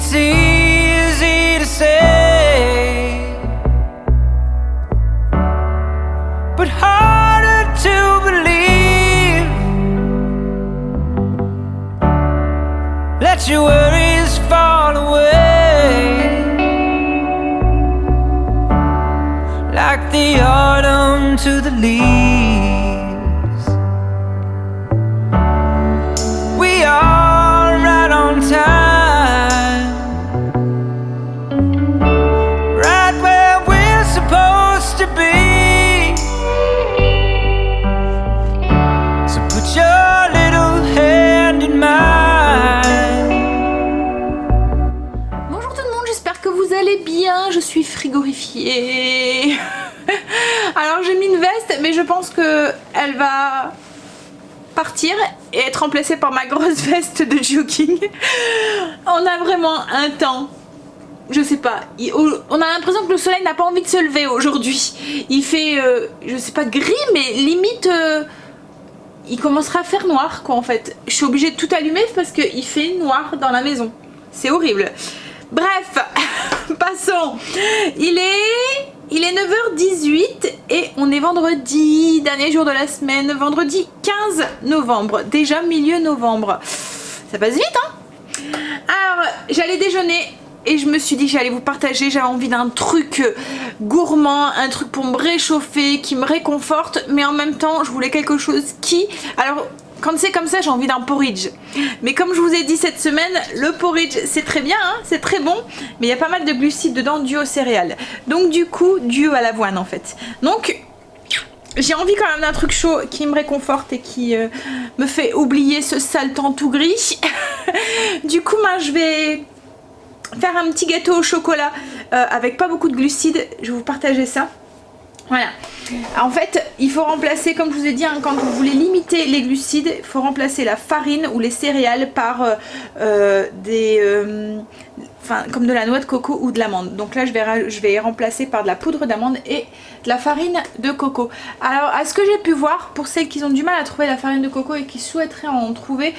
It's easy to say, but harder to believe. Let your worries fall away, like the autumn to the leaves. We are right on time, right where we're supposed to be. So put your little hand in mine. Bonjour tout le monde, j'espère que vous allez bien. Je suis frigorifiée. Alors j'ai mis une veste, mais je pense que elle va partir et être remplacée par ma grosse veste de jogging. On a vraiment un temps, je sais pas, on a l'impression que le soleil n'a pas envie de se lever aujourd'hui. Il fait, je sais pas, gris, mais limite il commencera à faire noir quoi en fait. Je suis obligée de tout allumer parce qu'il fait noir dans la maison. C'est horrible. Bref, passons. Il est 9h18 et on est vendredi, dernier jour de la semaine, vendredi 15 novembre, déjà milieu novembre. Ça passe vite hein. Alors j'allais déjeuner et je me suis dit que j'allais vous partager, j'avais envie d'un truc gourmand, un truc pour me réchauffer, qui me réconforte, mais en même temps je voulais quelque chose qui... Alors quand c'est comme ça j'ai envie d'un porridge, mais comme je vous ai dit cette semaine, le porridge c'est très bien hein, c'est très bon, mais il y a pas mal de glucides dedans dû aux céréales, donc du coup dû à l'avoine en fait. Donc j'ai envie quand même d'un truc chaud qui me réconforte et qui me fait oublier ce sale temps tout gris. Du coup moi je vais faire un petit gâteau au chocolat avec pas beaucoup de glucides, je vais vous partager ça. Voilà. En fait, il faut remplacer, comme je vous ai dit, hein, quand vous voulez limiter les glucides, il faut remplacer la farine ou les céréales par comme de la noix de coco ou de l'amande. Donc là, je vais remplacer par de la poudre d'amande et de la farine de coco. Alors, à ce que j'ai pu voir, pour celles qui ont du mal à trouver la farine de coco et qui souhaiteraient en trouver,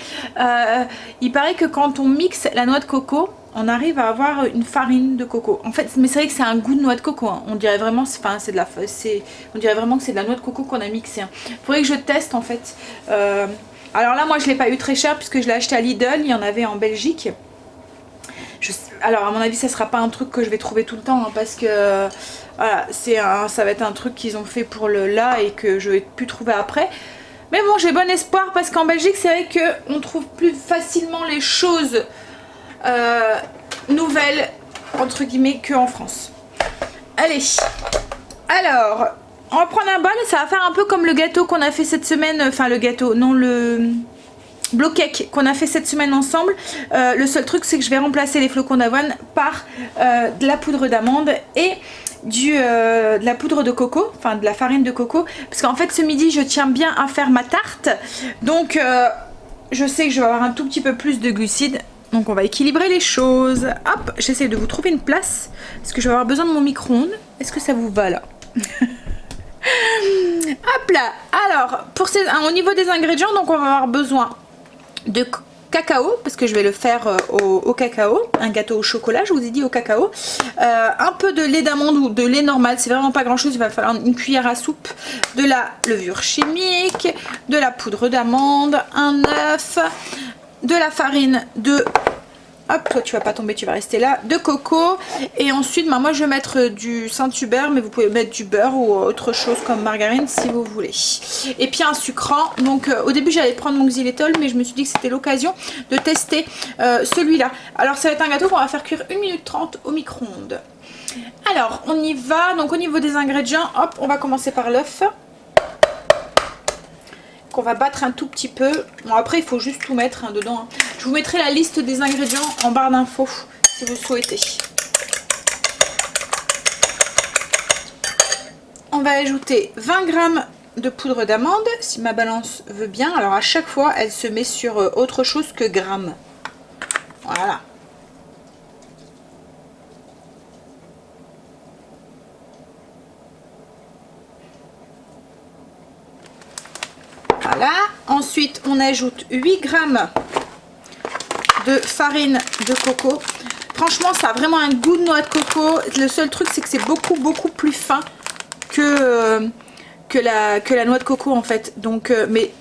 il paraît que quand on mixe la noix de coco, on arrive à avoir une farine de coco. En fait, mais c'est vrai que c'est un goût de noix de coco. Hein. On dirait vraiment, on dirait vraiment que c'est de la noix de coco qu'on a mixé. Hein. Faudrait que je teste en fait. Alors là, moi, je l'ai pas eu très cher puisque je l'ai acheté à Lidl. Il y en avait en Belgique. Alors à mon avis, ça sera pas un truc que je vais trouver tout le temps hein, parce que voilà, ça va être un truc qu'ils ont fait pour le là et que je vais plus trouver après. Mais bon, j'ai bon espoir parce qu'en Belgique, c'est vrai que on trouve plus facilement les choses nouvelles entre guillemets qu'en France. Allez, alors on va prendre un bol, ça va faire un peu comme le gâteau qu'on a fait cette semaine, enfin le gâteau, non le blow cake qu'on a fait cette semaine ensemble. Le seul truc c'est que je vais remplacer les flocons d'avoine par de la poudre d'amande et de la poudre de coco, enfin de la farine de coco, parce qu'en fait ce midi je tiens bien à faire ma tarte, donc je sais que je vais avoir un tout petit peu plus de glucides. Donc on va équilibrer les choses. Hop, j'essaie de vous trouver une place. Parce que je vais avoir besoin de mon micro-ondes. Est-ce que ça vous va là? Hop là. Alors, au niveau des ingrédients, donc on va avoir besoin de cacao. Parce que je vais le faire au cacao. Un gâteau au chocolat, je vous ai dit au cacao. Un peu de lait d'amande ou de lait normal. C'est vraiment pas grand chose. Il va falloir une cuillère à soupe. De la levure chimique. De la poudre d'amande. Un œuf. De la farine de... Hop, toi tu vas pas tomber, tu vas rester là. De coco. Et ensuite, moi je vais mettre du Saint-Hubert, mais vous pouvez mettre du beurre ou autre chose comme margarine si vous voulez. Et puis un sucrant. Donc au début j'allais prendre mon xylitol, mais je me suis dit que c'était l'occasion de tester celui-là. Alors ça va être un gâteau qu'on va faire cuire 1 minute 30 au micro-ondes. Alors on y va. Donc au niveau des ingrédients, hop, on va commencer par l'œuf. Qu'on va battre un tout petit peu. Bon après il faut juste tout mettre hein, dedans. Hein. Je vous mettrai la liste des ingrédients en barre d'infos si vous le souhaitez. On va ajouter 20 g de poudre d'amande si ma balance veut bien. Alors à chaque fois elle se met sur autre chose que grammes. Voilà. Voilà. Ensuite, on ajoute 8 g de farine de coco. franchement, ça a vraiment un goût de noix de coco. Le seul truc, c'est que c'est beaucoup plus fin que la noix de coco en fait. Donc, mais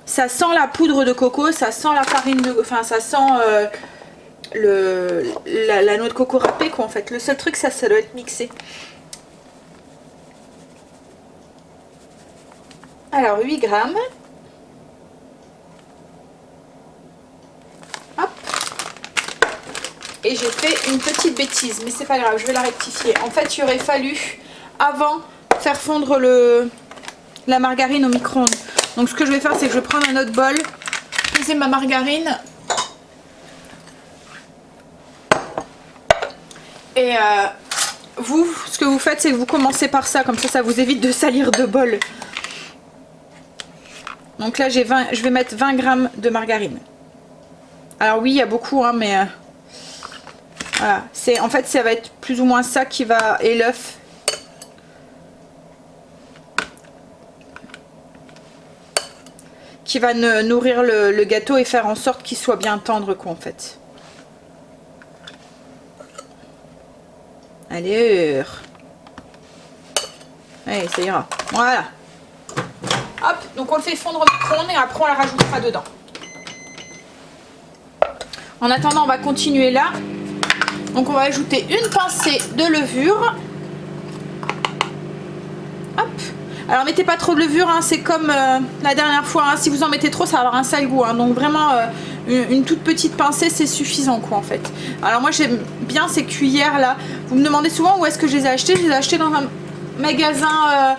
ça sent la poudre de coco, ça sent la farine de... Enfin, ça sent la noix de coco râpée quoi en fait. Le seul truc, ça doit être mixé. Alors, 8 grammes. Hop. Et j'ai fait une petite bêtise, mais c'est pas grave, je vais la rectifier. En fait, il aurait fallu, avant, faire fondre la margarine au micro-ondes. Donc ce que je vais faire, c'est que je vais prendre un autre bol, peser ma margarine. Et vous, ce que vous faites, c'est que vous commencez par ça, comme ça vous évite de salir deux bols. Donc là, je vais mettre 20 grammes de margarine. Alors oui, il y a beaucoup, hein, mais voilà. En fait, ça va être plus ou moins ça qui va... Et l'œuf. Qui va nourrir le gâteau et faire en sorte qu'il soit bien tendre, quoi, en fait. Allez. Allez, ça ira. Voilà. Hop, donc on le fait fondre au micro-ondes et après on la rajoutera dedans. En attendant, on va continuer là. Donc on va ajouter une pincée de levure. Hop. Alors mettez pas trop de levure, hein, c'est comme la dernière fois. Hein, si vous en mettez trop, ça va avoir un sale goût. Hein, donc vraiment une toute petite pincée, c'est suffisant quoi en fait. Alors moi j'aime bien ces cuillères là. Vous me demandez souvent où est-ce que je les ai achetées. Je les ai achetées dans un magasin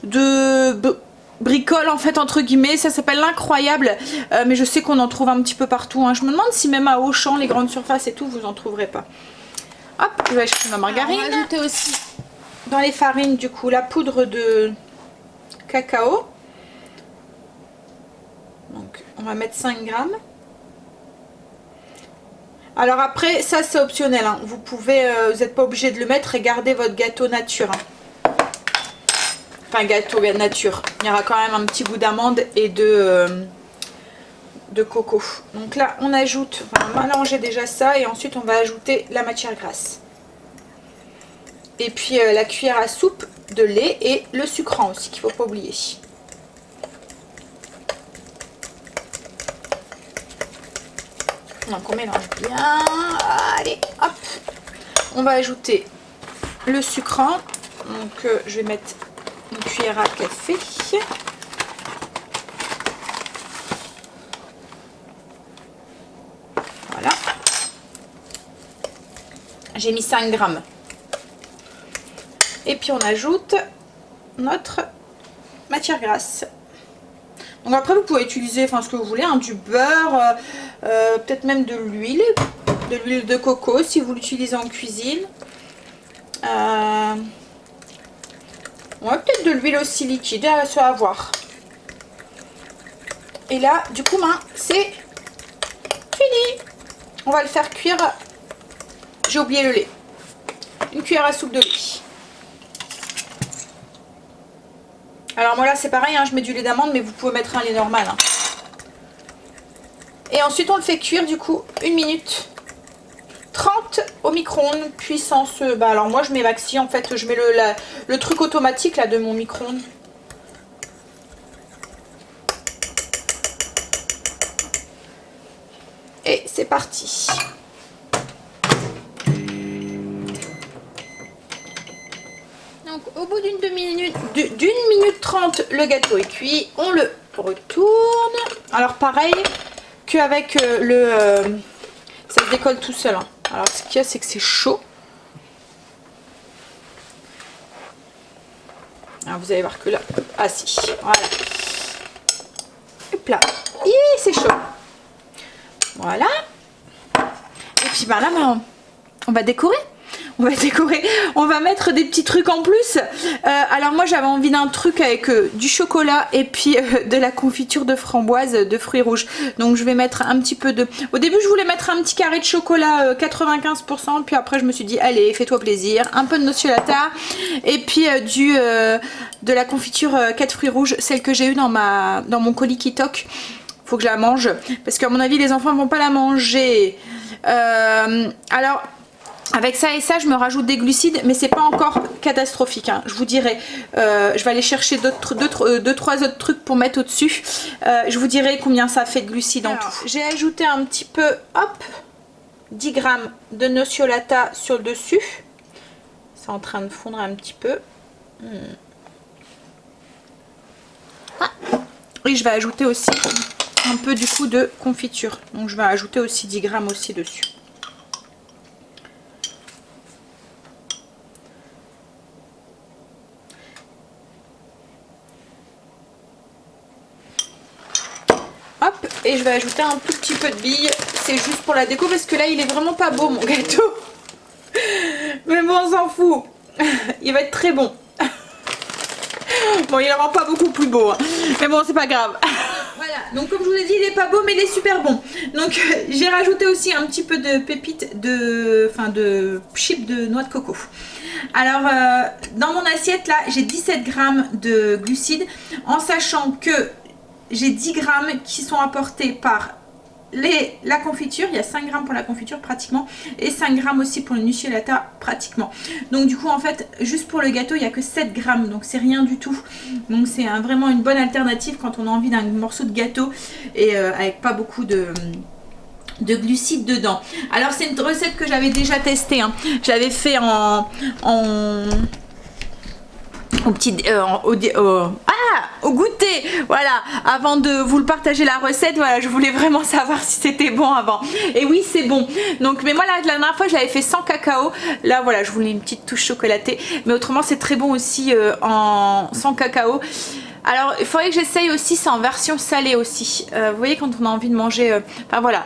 de bricole en fait entre guillemets. Ça s'appelle l'Incroyable. Mais je sais qu'on en trouve un petit peu partout. Hein. Je me demande si même à Auchan, les grandes surfaces et tout, vous en trouverez pas. Hop, je vais ajouter ma margarine. On va ajouter aussi dans les farines du coup la poudre de cacao. Donc on va mettre 5 grammes. Alors après ça c'est optionnel. Hein. Vous pouvez, vous n'êtes pas obligé de le mettre et garder votre gâteau nature. Hein. Enfin gâteau nature. Il y aura quand même un petit goût d'amande et de coco. Donc là on ajoute, on va mélanger déjà ça et ensuite on va ajouter la matière grasse. Et puis la cuillère à soupe de lait et le sucrant aussi qu'il ne faut pas oublier. Donc on mélange bien. Allez hop. On va ajouter le sucrant. Donc je vais mettre une cuillère à café. Voilà. J'ai mis 5 grammes. Et puis on ajoute notre matière grasse. Donc après vous pouvez utiliser enfin, ce que vous voulez, hein, du beurre, peut-être même de l'huile de coco si vous l'utilisez en cuisine. Ouais, peut-être de l'huile aussi liquide, à voir. Et là, du coup, c'est fini. On va le faire cuire. J'ai oublié le lait. Une cuillère à soupe de lait. Alors moi là c'est pareil, hein, je mets du lait d'amande, mais vous pouvez mettre un lait normal. Hein. Et ensuite on le fait cuire du coup 1 minute 30 au micro-ondes, puissance... Bah alors moi je mets maxi, en fait je mets le truc automatique là de mon micro-ondes. Et c'est parti. Donc au bout d'une minute 30, le gâteau est cuit. On le retourne. Alors pareil qu'avec ça se décolle tout seul. Hein. Alors ce qu'il y a, c'est que c'est chaud. Alors vous allez voir que là... Ah si, voilà. Hop là. C'est chaud. Voilà. Et puis ben là, on va décorer. On va mettre des petits trucs en plus. Alors moi j'avais envie d'un truc avec du chocolat et puis de la confiture de framboise de fruits rouges. Donc je vais mettre un petit peu de... Au début je voulais mettre un petit carré de chocolat 95%. Puis après je me suis dit allez fais-toi plaisir. Un peu de nocciolata. Et puis de la confiture 4 fruits rouges. Celle que j'ai eue dans mon colis qui toque. Faut que je la mange. Parce qu'à mon avis les enfants ne vont pas la manger. Alors... Avec ça et ça, je me rajoute des glucides, mais c'est pas encore catastrophique, hein. Je vous dirai, je vais aller chercher 2-3 autres trucs pour mettre au-dessus. Je vous dirai combien ça fait de glucides en tout. J'ai ajouté un petit peu, hop, 10 grammes de nocciolata sur le dessus. C'est en train de fondre un petit peu. Et je vais ajouter aussi un peu du coup de confiture. Donc je vais ajouter aussi 10 grammes aussi dessus. Hop, et je vais ajouter un tout petit peu de billes. C'est juste pour la déco parce que là il est vraiment pas beau mon gâteau. Mais bon, on s'en fout. Il va être très bon. Bon, il ne rend pas beaucoup plus beau, hein. Mais bon, c'est pas grave. Voilà, donc comme je vous ai dit, il est pas beau, mais il est super bon. Donc j'ai rajouté aussi un petit peu de pépites de chips de noix de coco. Alors, dans mon assiette, là, j'ai 17 grammes de glucides, en sachant que j'ai 10 grammes qui sont apportés par la confiture. Il y a 5 grammes pour la confiture pratiquement, et 5 grammes aussi pour le nocciolata pratiquement. Donc du coup en fait juste pour le gâteau il n'y a que 7 grammes, donc c'est rien du tout. Donc c'est vraiment une bonne alternative quand on a envie d'un morceau de gâteau et avec pas beaucoup de glucides dedans. Alors c'est une recette que j'avais déjà testée, hein. J'avais fait au goûter, voilà, avant de vous le partager la recette. Voilà, je voulais vraiment savoir si c'était bon avant, et oui c'est bon. Donc mais moi la dernière fois je l'avais fait sans cacao, là voilà je voulais une petite touche chocolatée, mais autrement c'est très bon aussi sans cacao. Alors il faudrait que j'essaye aussi, c'est en version salée aussi, vous voyez quand on a envie de manger, enfin voilà.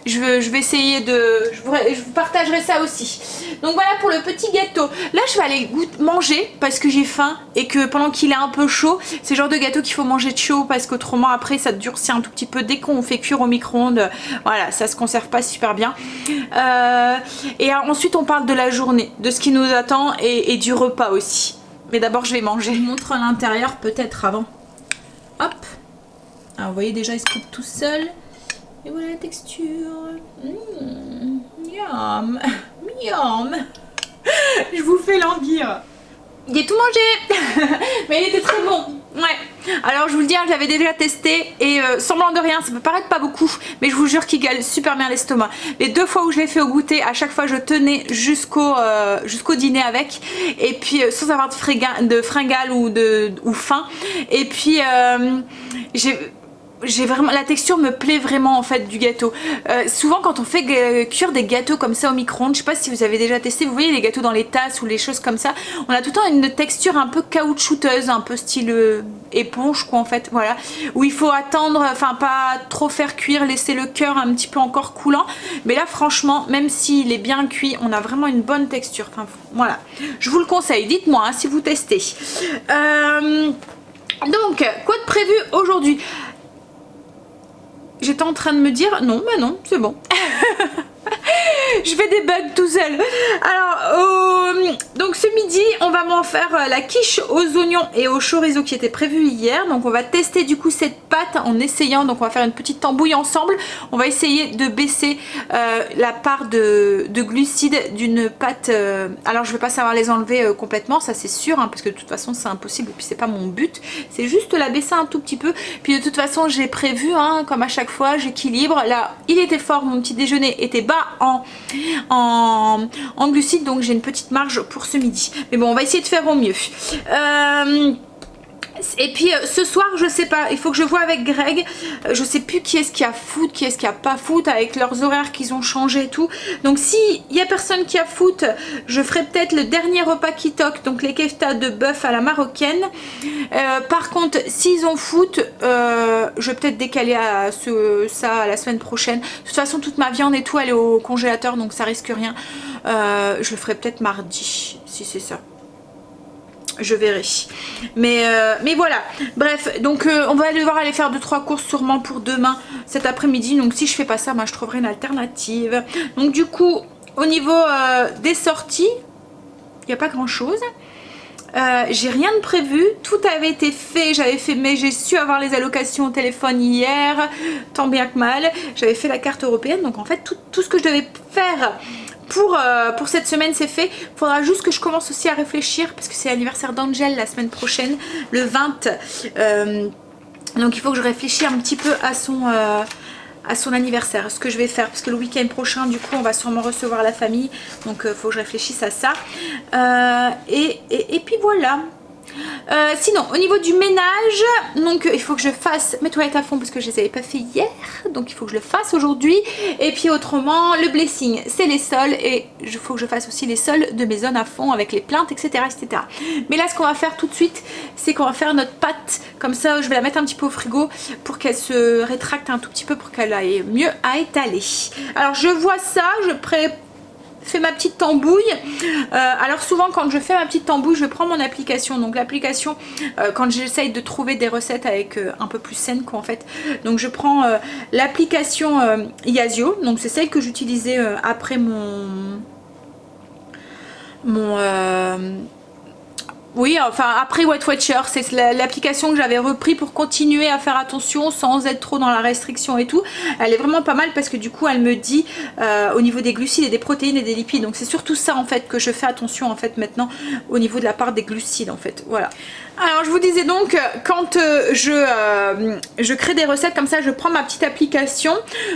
Je vais essayer je vous partagerai ça aussi. Donc voilà pour le petit gâteau. Là je vais aller manger parce que j'ai faim et que pendant qu'il est un peu chaud, c'est le genre de gâteau qu'il faut manger de chaud parce qu'autrement après ça durcit un tout petit peu dès qu'on fait cuire au micro-ondes. Voilà, ça se conserve pas super bien. Et ensuite on parle de la journée, de ce qui nous attend et du repas aussi. Mais d'abord je vais manger. Je vous montre l'intérieur peut-être avant. Hop. Alors, vous voyez déjà il se coupe tout seul. Et voilà la texture. Miam. Miam. Je vous fais languir. J'ai tout mangé. Mais il était très bon. Ouais. Alors je vous le dis, j'avais déjà testé et semblant de rien, ça peut paraître pas beaucoup, mais je vous jure qu'il gale super bien l'estomac. Les 2 fois où je l'ai fait au goûter, à chaque fois je tenais jusqu'au dîner avec, et puis sans avoir de fringales ou faim. Et puis j'ai vraiment, la texture me plaît vraiment en fait du gâteau. Souvent quand on fait cuire des gâteaux comme ça au micro-ondes, je sais pas si vous avez déjà testé, vous voyez les gâteaux dans les tasses ou les choses comme ça, on a tout le temps une texture un peu caoutchouteuse, un peu style éponge quoi en fait, voilà, où il faut attendre, enfin pas trop faire cuire, laisser le cœur un petit peu encore coulant, mais là franchement même s'il est bien cuit, on a vraiment une bonne texture, enfin voilà, je vous le conseille, dites-moi hein, si vous testez. Donc quoi de prévu aujourd'hui? J'étais en train de me dire non, mais non, c'est bon. Je fais des bugs tout seul. Alors, donc ce midi, on va m'en faire la quiche aux oignons et au chorizo qui était prévue hier. Donc on va tester du coup cette pâte en essayant. Donc on va faire une petite tambouille ensemble. On va essayer de baisser la part de glucides d'une pâte. Alors je vais pas savoir les enlever complètement, ça c'est sûr, hein, parce que de toute façon c'est impossible et puis c'est pas mon but. C'est juste la baisser un tout petit peu. Puis de toute façon j'ai prévu, hein, comme à chaque fois, j'équilibre. Là, il était fort, mon petit déjeuner était bas en glucides, donc j'ai une petite marge pour ce midi, mais bon on va essayer de faire au mieux. Et puis ce soir je sais pas, il faut que je vois avec Greg, je sais plus qui est-ce qui a foot, qui est-ce qui a pas foot, avec leurs horaires qu'ils ont changé et tout. Donc si il y a personne qui a foot, je ferai peut-être le dernier repas qui toque, donc les keftas de bœuf à la marocaine. Par contre s'ils ont foot, je vais peut-être décaler ça à la semaine prochaine. De toute façon toute ma viande et tout elle est au congélateur, donc ça risque rien. Je le ferai peut-être mardi si c'est ça. Je verrai, mais voilà, bref, donc on va devoir aller faire 2-3 courses sûrement pour demain cet après-midi, donc si je fais pas ça, moi je trouverai une alternative. Donc du coup au niveau des sorties, il n'y a pas grand chose. J'ai rien de prévu, tout avait été fait, mais j'ai su avoir les allocations au téléphone hier, tant bien que mal. J'avais fait la carte européenne, donc en fait tout ce que je devais faire pour cette semaine c'est fait. Il faudra juste que je commence aussi à réfléchir parce que c'est l'anniversaire d'Angel la semaine prochaine, le 20. Donc il faut que je réfléchisse un petit peu à son anniversaire, ce que je vais faire, parce que le week-end prochain du coup on va sûrement recevoir la famille, donc il faut que je réfléchisse à ça. Et puis voilà. Sinon au niveau du ménage, donc il faut que je fasse mes toilettes à fond parce que je les avais pas fait hier, donc il faut que je le fasse aujourd'hui. Et puis autrement le blessing c'est les sols, et il faut que je fasse aussi les sols de mes zones à fond avec les plaintes, etc., etc. Mais là ce qu'on va faire tout de suite, c'est qu'on va faire notre pâte, comme ça je vais la mettre un petit peu au frigo pour qu'elle se rétracte un tout petit peu, pour qu'elle aille mieux à étaler. Alors je vois ça, je fais ma petite tambouille. Alors souvent quand je fais ma petite tambouille, je prends mon application, donc l'application quand j'essaye de trouver des recettes avec un peu plus saines quoi en fait, donc je prends l'application Yazio, donc c'est celle que j'utilisais après oui, enfin après Weight Watcher, c'est l'application que j'avais repris pour continuer à faire attention sans être trop dans la restriction et tout. Elle est vraiment pas mal parce que du coup elle me dit au niveau des glucides et des protéines et des lipides. Donc c'est surtout ça en fait que je fais attention en fait maintenant au niveau de la part des glucides en fait. Voilà. Alors je vous disais donc quand je crée des recettes comme ça, je prends ma petite application,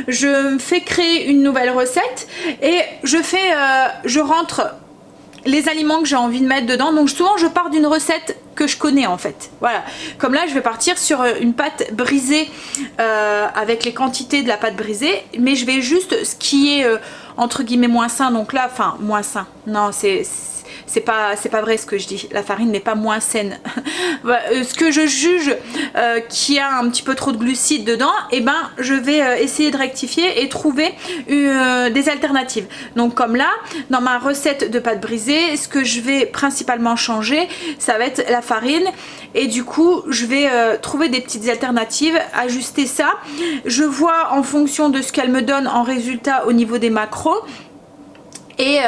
je me fais créer une nouvelle recette et je rentre les aliments que j'ai envie de mettre dedans. Donc souvent je pars d'une recette que je connais en fait, voilà. Comme là je vais partir sur une pâte brisée avec les quantités de la pâte brisée, mais je vais juste ce qui est entre guillemets moins sain. Donc là, enfin moins sain, non c'est pas vrai ce que je dis, la farine n'est pas moins saine. Ce que je juge qui a un petit peu trop de glucides dedans, et ben je vais essayer de rectifier et trouver des alternatives. Donc comme là dans ma recette de pâte brisée, ce que je vais principalement changer, ça va être la farine, et du coup je vais trouver des petites alternatives, ajuster ça. Je vois en fonction de ce qu'elle me donne en résultat au niveau des macros, et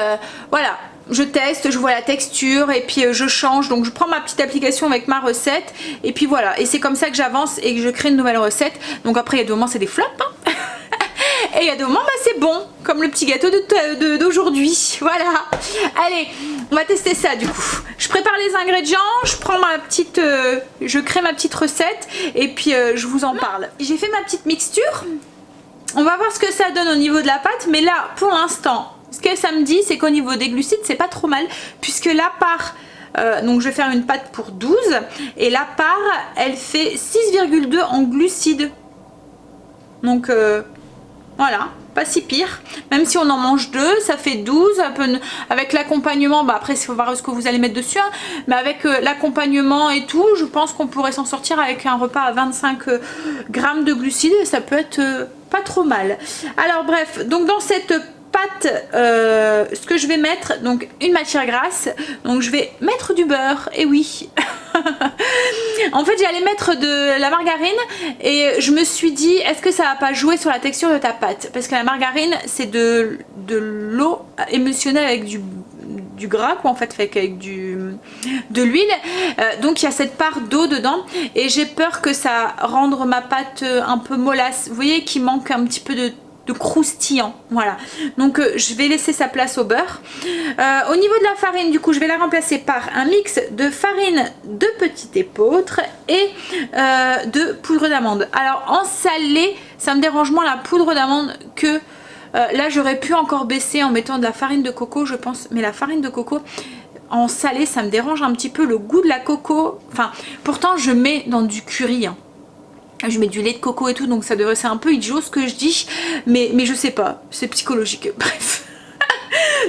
voilà. Je teste, je vois la texture et puis je change. Donc je prends ma petite application avec ma recette et puis voilà. Et c'est comme ça que j'avance et que je crée une nouvelle recette. Donc après il y a des moments c'est des flops hein. Et il y a des moments bah, c'est bon, comme le petit gâteau d'aujourd'hui. Voilà. Allez, on va tester ça du coup. Je prépare les ingrédients, je prends je crée ma petite recette et puis je vous en parle. J'ai fait ma petite mixture. On va voir ce que ça donne au niveau de la pâte, mais là pour l'instant ce que ça me dit, c'est qu'au niveau des glucides, c'est pas trop mal, puisque la part, donc je vais faire une pâte pour 12, et la part, elle fait 6,2 en glucides. Donc voilà, pas si pire. Même si on en mange 2, ça fait 12. Avec l'accompagnement, bah après il faut voir ce que vous allez mettre dessus, hein, mais avec l'accompagnement et tout, je pense qu'on pourrait s'en sortir avec un repas à 25 grammes de glucides, et ça peut être pas trop mal. Alors bref, donc dans cette pâte, ce que je vais mettre, donc une matière grasse, donc je vais mettre du beurre, et oui en fait j'allais mettre de la margarine et je me suis dit est-ce que ça va pas jouer sur la texture de ta pâte, parce que la margarine c'est de l'eau émulsionnée avec du gras quoi en fait, avec de l'huile, donc il y a cette part d'eau dedans et j'ai peur que ça rende ma pâte un peu mollasse, vous voyez, qu'il manque un petit peu de croustillant, voilà. Donc je vais laisser sa place au beurre. Au niveau de la farine, du coup je vais la remplacer par un mix de farine de petit épeautre et de poudre d'amande. Alors en salé, ça me dérange moins la poudre d'amande que là j'aurais pu encore baisser en mettant de la farine de coco je pense, mais la farine de coco en salé ça me dérange un petit peu le goût de la coco. Enfin pourtant je mets dans du curry hein. Je mets du lait de coco et tout, donc ça devrait, c'est un peu idiot ce que je dis, mais je sais pas, c'est psychologique, bref.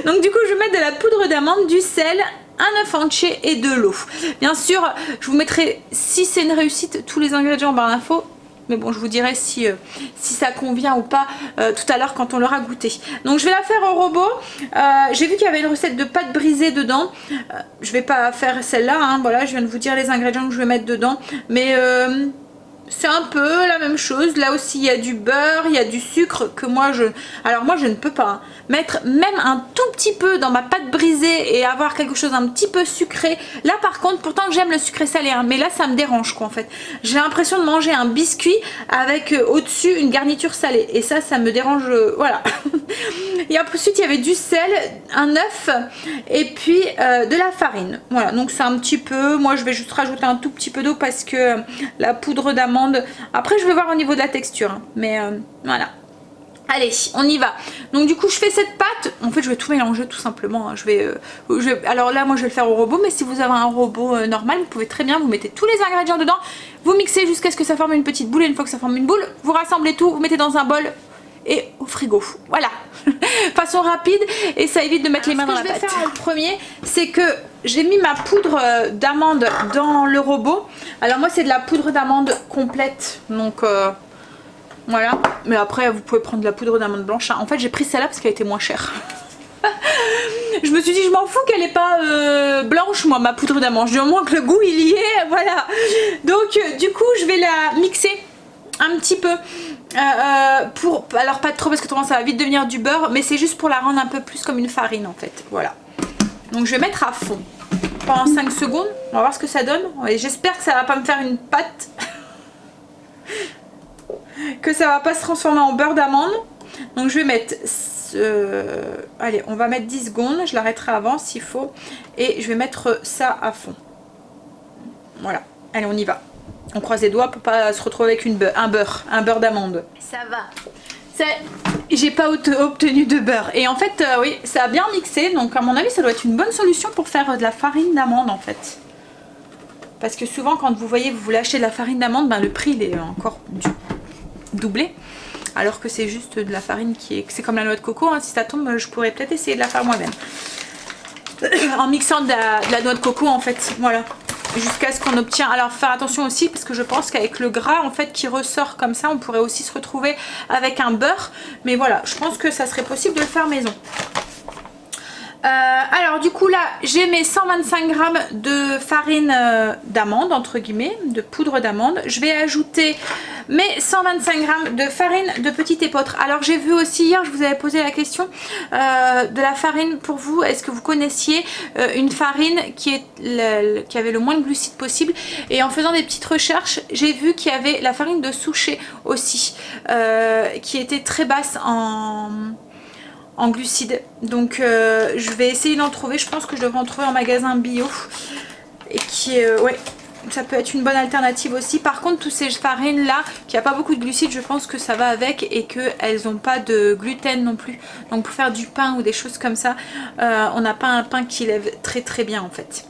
Donc du coup je vais mettre de la poudre d'amande, du sel, un œuf entier et de l'eau. Bien sûr je vous mettrai, si c'est une réussite, tous les ingrédients en barre d'infos, mais bon je vous dirai si ça convient ou pas tout à l'heure quand on l'aura goûté. Donc je vais la faire au robot. J'ai vu qu'il y avait une recette de pâte brisée dedans, je vais pas faire celle-là hein. Voilà, je viens de vous dire les ingrédients que je vais mettre dedans, mais c'est un peu la même chose. Là aussi il y a du beurre, il y a du sucre que moi je ne peux pas hein, mettre même un tout petit peu dans ma pâte brisée et avoir quelque chose un petit peu sucré. Là par contre, pourtant j'aime le sucré salé hein, mais là ça me dérange quoi en fait. J'ai l'impression de manger un biscuit avec au-dessus une garniture salée et ça me dérange, voilà. Et ensuite il y avait du sel, un œuf et puis de la farine. Voilà, donc c'est un petit peu, moi je vais juste rajouter un tout petit peu d'eau parce que la poudre d'amande, après je vais voir au niveau de la texture, hein. Mais voilà. Allez, on y va. Donc du coup je fais cette pâte, en fait je vais tout mélanger tout simplement, hein. Alors là moi je vais le faire au robot, mais si vous avez un robot normal, vous pouvez très bien, vous mettez tous les ingrédients dedans, vous mixez jusqu'à ce que ça forme une petite boule, et une fois que ça forme une boule, vous rassemblez tout, vous mettez dans un bol et au frigo. Voilà. Façon rapide et ça évite de mettre les mains dans la pâte. Ce que je vais faire en premier, c'est que j'ai mis ma poudre d'amande dans le robot. Alors moi c'est de la poudre d'amande complète, donc voilà. Mais après vous pouvez prendre de la poudre d'amande blanche, hein. En fait j'ai pris celle-là parce qu'elle était moins chère. Je me suis dit je m'en fous qu'elle est pas blanche, moi, ma poudre d'amande, du moins que le goût il y est, voilà. Donc du coup je vais la mixer un petit peu alors pas trop parce que ça va vite devenir du beurre, mais c'est juste pour la rendre un peu plus comme une farine en fait. Voilà, donc je vais mettre à fond pendant 5 secondes, on va voir ce que ça donne. J'espère que ça va pas me faire une pâte que ça va pas se transformer en beurre d'amande. Donc je vais mettre allez, on va mettre 10 secondes, je l'arrêterai avant s'il faut, et je vais mettre ça à fond. Voilà, allez on y va. On croise les doigts pour pas se retrouver avec un beurre d'amande. Ça va. J'ai pas obtenu de beurre. Et en fait, oui, ça a bien mixé. Donc à mon avis, ça doit être une bonne solution pour faire de la farine d'amande en fait. Parce que souvent, quand vous voulez acheter de la farine d'amande, ben, le prix il est encore doublé. Alors que c'est juste de la farine c'est comme la noix de coco, hein. Si ça tombe, je pourrais peut-être essayer de la faire moi-même. En mixant de la noix de coco en fait. Voilà. Jusqu'à ce qu'on obtient, alors faire attention aussi parce que je pense qu'avec le gras en fait qui ressort comme ça, on pourrait aussi se retrouver avec un beurre, mais voilà, je pense que ça serait possible de le faire maison. Alors du coup là j'ai mes 125 g de farine d'amande, entre guillemets, de poudre d'amande. Je vais ajouter mes 125 g de farine de petit épeautre. Alors j'ai vu aussi hier, je vous avais posé la question de la farine pour vous, est-ce que vous connaissiez une farine qui avait le moins de glucides possible, et en faisant des petites recherches j'ai vu qu'il y avait la farine de Souchet aussi qui était très basse en glucides. Donc je vais essayer d'en trouver, je pense que je devrais en trouver en magasin bio, et qui est ouais, ça peut être une bonne alternative aussi. Par contre toutes ces farines là qui a pas beaucoup de glucides, je pense que ça va avec, et qu'elles n'ont pas de gluten non plus, donc pour faire du pain ou des choses comme ça, on n'a pas un pain qui lève très très bien en fait.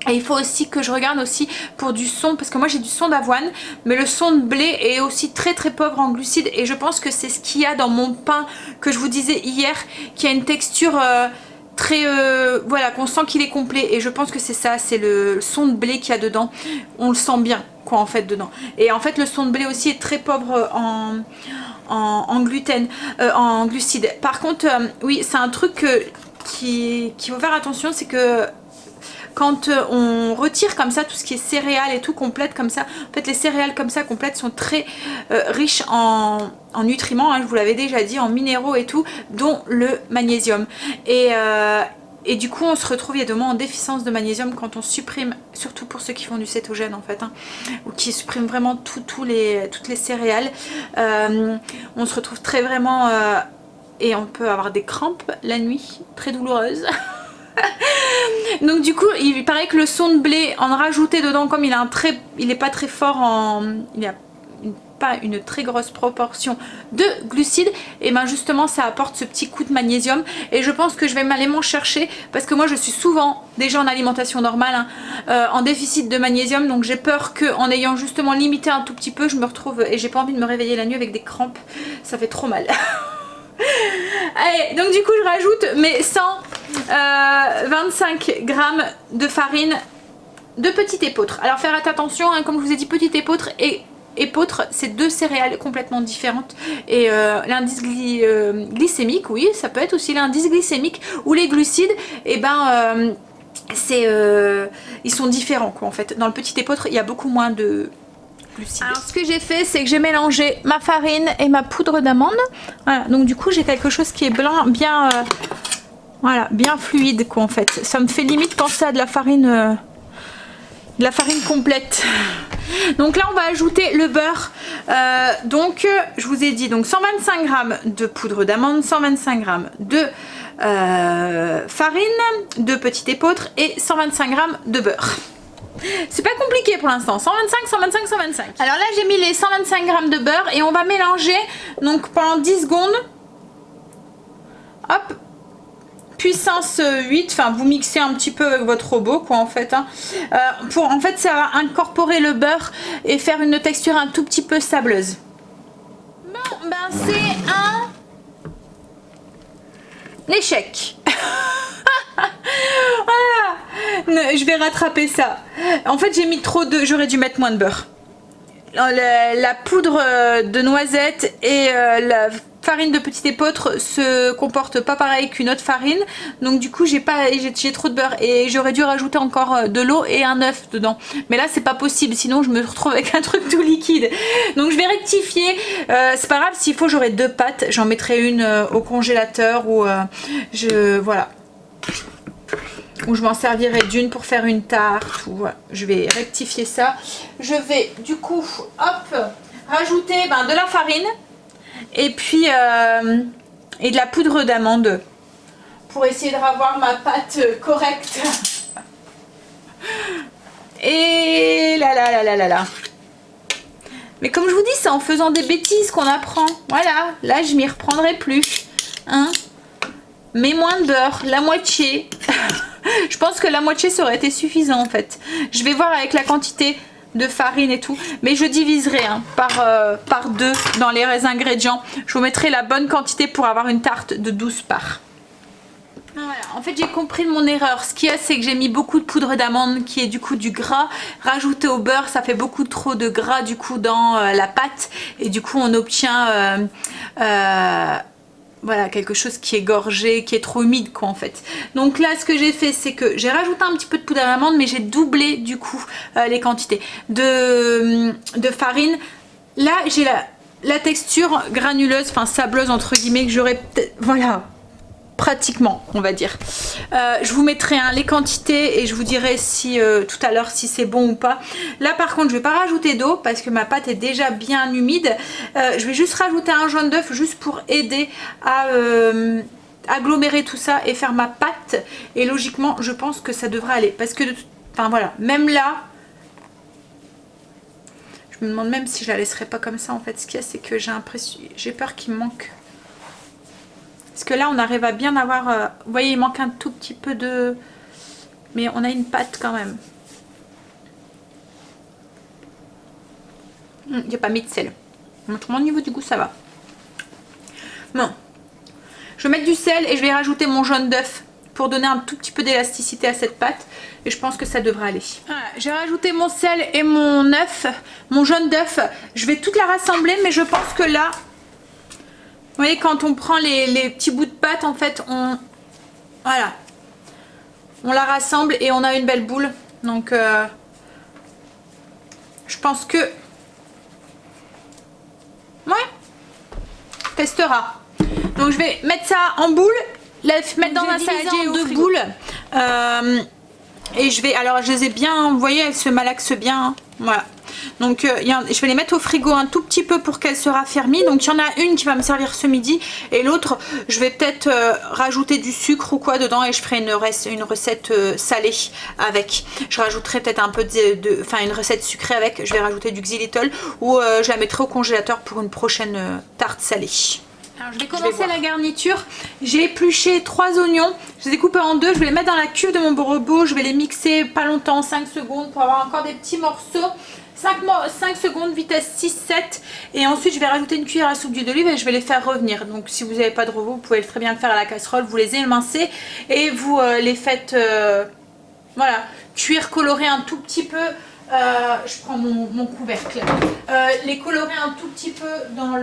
Et il faut aussi que je regarde aussi pour du son, parce que moi j'ai du son d'avoine, mais le son de blé est aussi très très pauvre en glucides, et je pense que c'est ce qu'il y a dans mon pain que je vous disais hier, qui a une texture très voilà, qu'on sent qu'il est complet, et je pense que c'est ça, c'est le son de blé qu'il y a dedans, on le sent bien quoi en fait dedans. Et en fait le son de blé aussi est très pauvre en gluten, en glucides. Par contre oui, c'est un truc qu'il faut faire attention, c'est que quand on retire comme ça tout ce qui est céréales et tout complète comme ça, en fait les céréales comme ça complètes sont très riches en nutriments, hein, je vous l'avais déjà dit, en minéraux et tout, dont le magnésium. Et du coup on se retrouve, il y a des moments en déficience de magnésium quand on supprime, surtout pour ceux qui font du cétogène en fait, hein, ou qui suppriment vraiment toutes les céréales, on se retrouve très vraiment et on peut avoir des crampes la nuit, très douloureuses. Donc du coup il paraît que le son de blé, en rajouter dedans, comme il est pas très fort il a pas une très grosse proportion de glucides, et ben justement ça apporte ce petit coup de magnésium, et je pense que je vais aller m'en chercher, parce que moi je suis souvent déjà en alimentation normale, hein, en déficit de magnésium, donc j'ai peur que en ayant justement limité un tout petit peu, je me retrouve, et j'ai pas envie de me réveiller la nuit avec des crampes, ça fait trop mal. Allez, donc du coup je rajoute mes 125 g de farine de petit épeautre. Alors faire attention, hein, comme je vous ai dit, petit épeautre et épeautre, c'est deux céréales complètement différentes, et l'indice glycémique, oui, ça peut être aussi l'indice glycémique, ou les glucides, et ben ils sont différents quoi en fait. Dans le petit épeautre il y a beaucoup moins de glucides. Alors ce que j'ai fait, c'est que j'ai mélangé ma farine et ma poudre d'amande. Voilà, donc du coup j'ai quelque chose qui est bien voilà, bien fluide quoi en fait. Ça me fait limite penser à de la farine complète. Donc là on va ajouter le beurre. Donc je vous ai dit donc 125 g de poudre d'amande, 125 g de farine, de petite épeautre et 125 g de beurre. C'est pas compliqué pour l'instant, 125, 125, 125. Alors là j'ai mis les 125 g de beurre et on va mélanger donc pendant 10 secondes. Hop, puissance 8, enfin vous mixez un petit peu avec votre robot quoi en fait. Hein. En fait ça va incorporer le beurre et faire une texture un tout petit peu sableuse. Bon ben c'est un échec. Voilà. Je vais rattraper ça. En fait j'ai mis trop de... J'aurais dû mettre moins de beurre. La poudre de noisette et la farine de petite épeautre se comporte pas pareil qu'une autre farine. Donc du coup j'ai trop de beurre et j'aurais dû rajouter encore de l'eau et un œuf dedans. Mais là c'est pas possible, sinon je me retrouve avec un truc tout liquide. Donc je vais rectifier. C'est pas grave, s'il faut j'aurai 2 pâtes. J'en mettrai une au congélateur ou voilà. Ou je m'en servirai d'une pour faire une tarte. Ou, voilà. Je vais rectifier ça. Je vais du coup, hop, rajouter de la farine et puis et de la poudre d'amande pour essayer de revoir ma pâte correcte. Et là. Mais comme je vous dis, c'est en faisant des bêtises qu'on apprend. Voilà, là je m'y reprendrai plus. Hein? Mais moins de beurre, la moitié. Je pense que la moitié ça aurait été suffisant en fait. Je vais voir avec la quantité de farine et tout, mais je diviserai hein, par 2 dans les ingrédients. Je vous mettrai la bonne quantité pour avoir une tarte de 12 parts. Voilà, en fait j'ai compris de mon erreur. Ce qu'il y a c'est que j'ai mis beaucoup de poudre d'amande qui est du coup du gras rajouté au beurre, ça fait beaucoup trop de gras du coup dans la pâte et du coup on obtient voilà, quelque chose qui est gorgé, qui est trop humide quoi en fait. Donc là ce que j'ai fait c'est que j'ai rajouté un petit peu de poudre d'amande mais j'ai doublé du coup les quantités de farine. Là j'ai la texture granuleuse, enfin sableuse entre guillemets que j'aurais peut-être, voilà, pratiquement on va dire. Je vous mettrai les quantités et je vous dirai si tout à l'heure si c'est bon ou pas. Là par contre je vais pas rajouter d'eau parce que ma pâte est déjà bien humide. Je vais juste rajouter un jaune d'œuf juste pour aider à agglomérer tout ça et faire ma pâte et logiquement je pense que ça devrait aller parce que enfin voilà, même là je me demande même si je la laisserai pas comme ça en fait. Ce qu'il y a c'est que j'ai peur qu'il me manque. Parce que là on arrive à bien avoir, vous voyez il manque un tout petit peu de... Mais on a une pâte quand même. J'ai pas mis de sel. Autrement au niveau du goût ça va. Bon. Je vais mettre du sel et je vais rajouter mon jaune d'œuf pour donner un tout petit peu d'élasticité à cette pâte. Et je pense que ça devrait aller. Voilà, j'ai rajouté mon sel et mon œuf, mon jaune d'œuf. Je vais toute la rassembler mais je pense que là... Vous voyez quand on prend les petits bouts de pâte en fait voilà, on la rassemble et on a une belle boule. Donc je pense que ouais, testera. Donc je vais mettre ça en boule, la mettre dans un saladier en 2 boules et je vais, alors je les ai bien, vous voyez elles se malaxent bien hein. Voilà. Donc je vais les mettre au frigo un tout petit peu pour qu'elles se raffermissent. Donc il y en a une qui va me servir ce midi et l'autre je vais peut-être rajouter du sucre ou quoi dedans et je ferai une recette salée avec. Je rajouterai peut-être un peu une recette sucrée avec. Je vais rajouter du xylitol ou je la mettrai au congélateur pour une prochaine tarte salée. Alors je vais commencer la garniture. J'ai épluché 3 oignons, je les ai coupés en 2, je vais les mettre dans la cuve de mon robot, je vais les mixer pas longtemps, 5 secondes pour avoir encore des petits morceaux. 5 secondes, vitesse 6-7 et ensuite je vais rajouter une cuillère à soupe d'huile d'olive et je vais les faire revenir. Donc si vous n'avez pas de robot vous pouvez très bien le faire à la casserole, vous les émincez et vous les faites voilà, cuire, colorer un tout petit peu. Je prends mon couvercle, les colorer un tout petit peu dans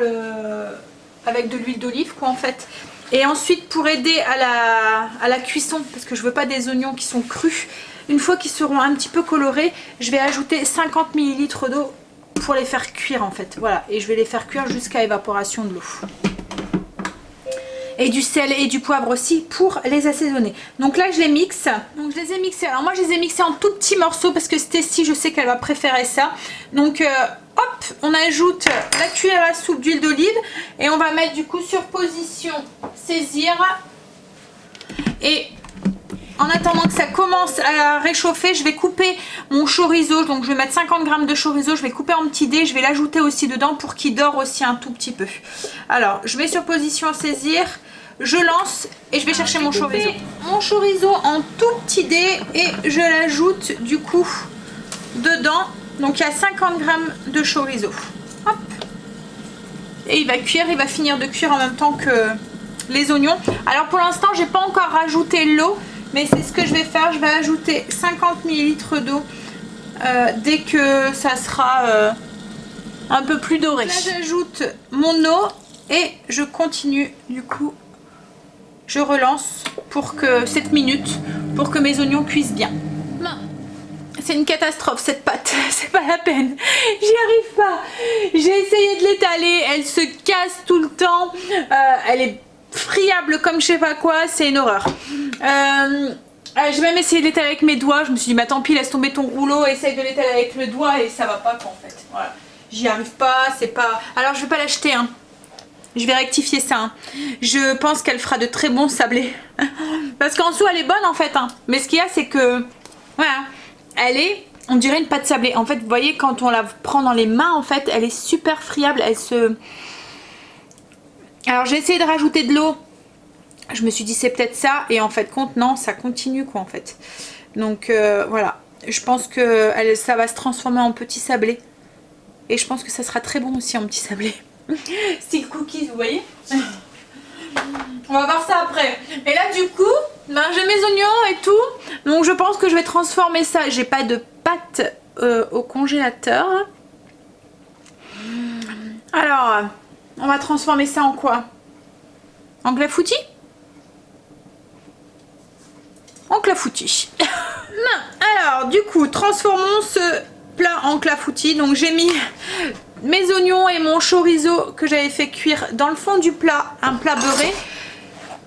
avec de l'huile d'olive quoi en fait. Et ensuite pour aider à la cuisson, parce que je veux pas des oignons qui sont crus, une fois qu'ils seront un petit peu colorés, je vais ajouter 50 ml d'eau pour les faire cuire en fait. Voilà, et je vais les faire cuire jusqu'à évaporation de l'eau. et du sel et du poivre aussi pour les assaisonner. Donc là je les mixe. Donc je les ai mixés. Alors moi je les ai mixés en tout petits morceaux parce que Stécie, je sais qu'elle va préférer ça. Donc hop, on ajoute la cuillère à soupe d'huile d'olive et on va mettre du coup sur position saisir. Et en attendant que ça commence à réchauffer, je vais couper mon chorizo. Donc je vais mettre 50 g de chorizo, je vais couper en petits dés, je vais l'ajouter aussi dedans pour qu'il dore aussi un tout petit peu. Alors je mets sur position saisir, je lance et je vais chercher mon chorizo. Mon chorizo en tout petits dés et je l'ajoute du coup dedans. Donc il y a 50 g de chorizo. Hop. Et il va cuire, il va finir de cuire en même temps que les oignons. Alors pour l'instant j'ai pas encore rajouté l'eau, mais c'est ce que je vais faire. Je vais ajouter 50 ml d'eau dès que ça sera un peu plus doré. Là j'ajoute mon eau et je continue du coup. Je relance pour que 7 minutes pour que mes oignons cuisent bien. C'est une catastrophe cette pâte, c'est pas la peine, j'y arrive pas. J'ai essayé de l'étaler, elle se casse tout le temps, elle est friable comme je sais pas quoi, c'est une horreur. J'ai même essayé de l'étaler avec mes doigts, je me suis dit bah tant pis, laisse tomber ton rouleau, essaye de l'étaler avec le doigt et ça va pas quoi en fait. Voilà. J'y arrive pas, c'est pas... Alors je vais pas l'acheter hein. Je vais rectifier ça hein. Je pense qu'elle fera de très bons sablés. Parce qu'en dessous elle est bonne en fait hein. Mais ce qu'il y a c'est que... Voilà. Elle est, on dirait une pâte sablée. En fait, vous voyez, quand on la prend dans les mains, en fait, elle est super friable. Elle se... Alors, j'ai essayé de rajouter de l'eau. Je me suis dit, c'est peut-être ça. Et en fait, compte, non, ça continue, quoi, en fait. Donc, voilà. Je pense que ça va se transformer en petit sablé. Et je pense que ça sera très bon aussi en petit sablé. Style cookies, vous voyez. On va voir ça après. Et là du coup, ben, j'ai mes oignons et tout. Donc je pense que je vais transformer ça. J'ai pas de pâte au congélateur. Alors, on va transformer ça en quoi? En clafoutis? En clafoutis. Alors du coup, transformons ce plat en clafoutis. Donc j'ai mis mes oignons et mon chorizo que j'avais fait cuire dans le fond du plat, un plat beurré.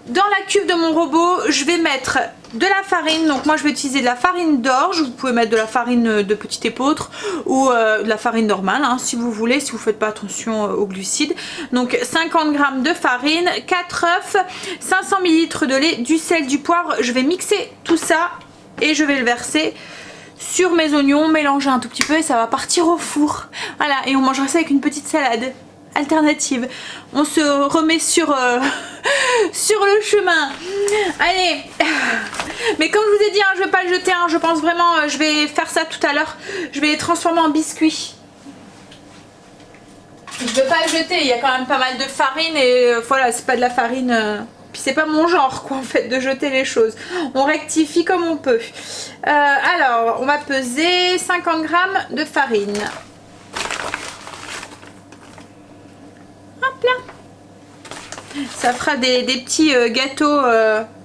Dans la cuve de mon robot, je vais mettre de la farine. Donc moi je vais utiliser de la farine d'orge. Vous pouvez mettre de la farine de petit épeautre ou de la farine normale hein, si vous voulez, si vous ne faites pas attention aux glucides. Donc 50 g de farine, 4 œufs, 500 ml de lait, du sel, du poivre. Je vais mixer tout ça et je vais le verser sur mes oignons, mélanger un tout petit peu et ça va partir au four. Voilà, et on mangera ça avec une petite salade alternative. On se remet sur sur le chemin. Allez. Mais comme je vous ai dit, hein, je vais pas le jeter. Hein, je pense vraiment, je vais faire ça tout à l'heure. Je vais les transformer en biscuits. Je vais pas le jeter. Il y a quand même pas mal de farine et voilà, c'est pas de la farine. Puis c'est pas mon genre quoi en fait de jeter les choses. On rectifie comme on peut. Alors on va peser 50 g de farine. Hop là. Ça fera des petits gâteaux.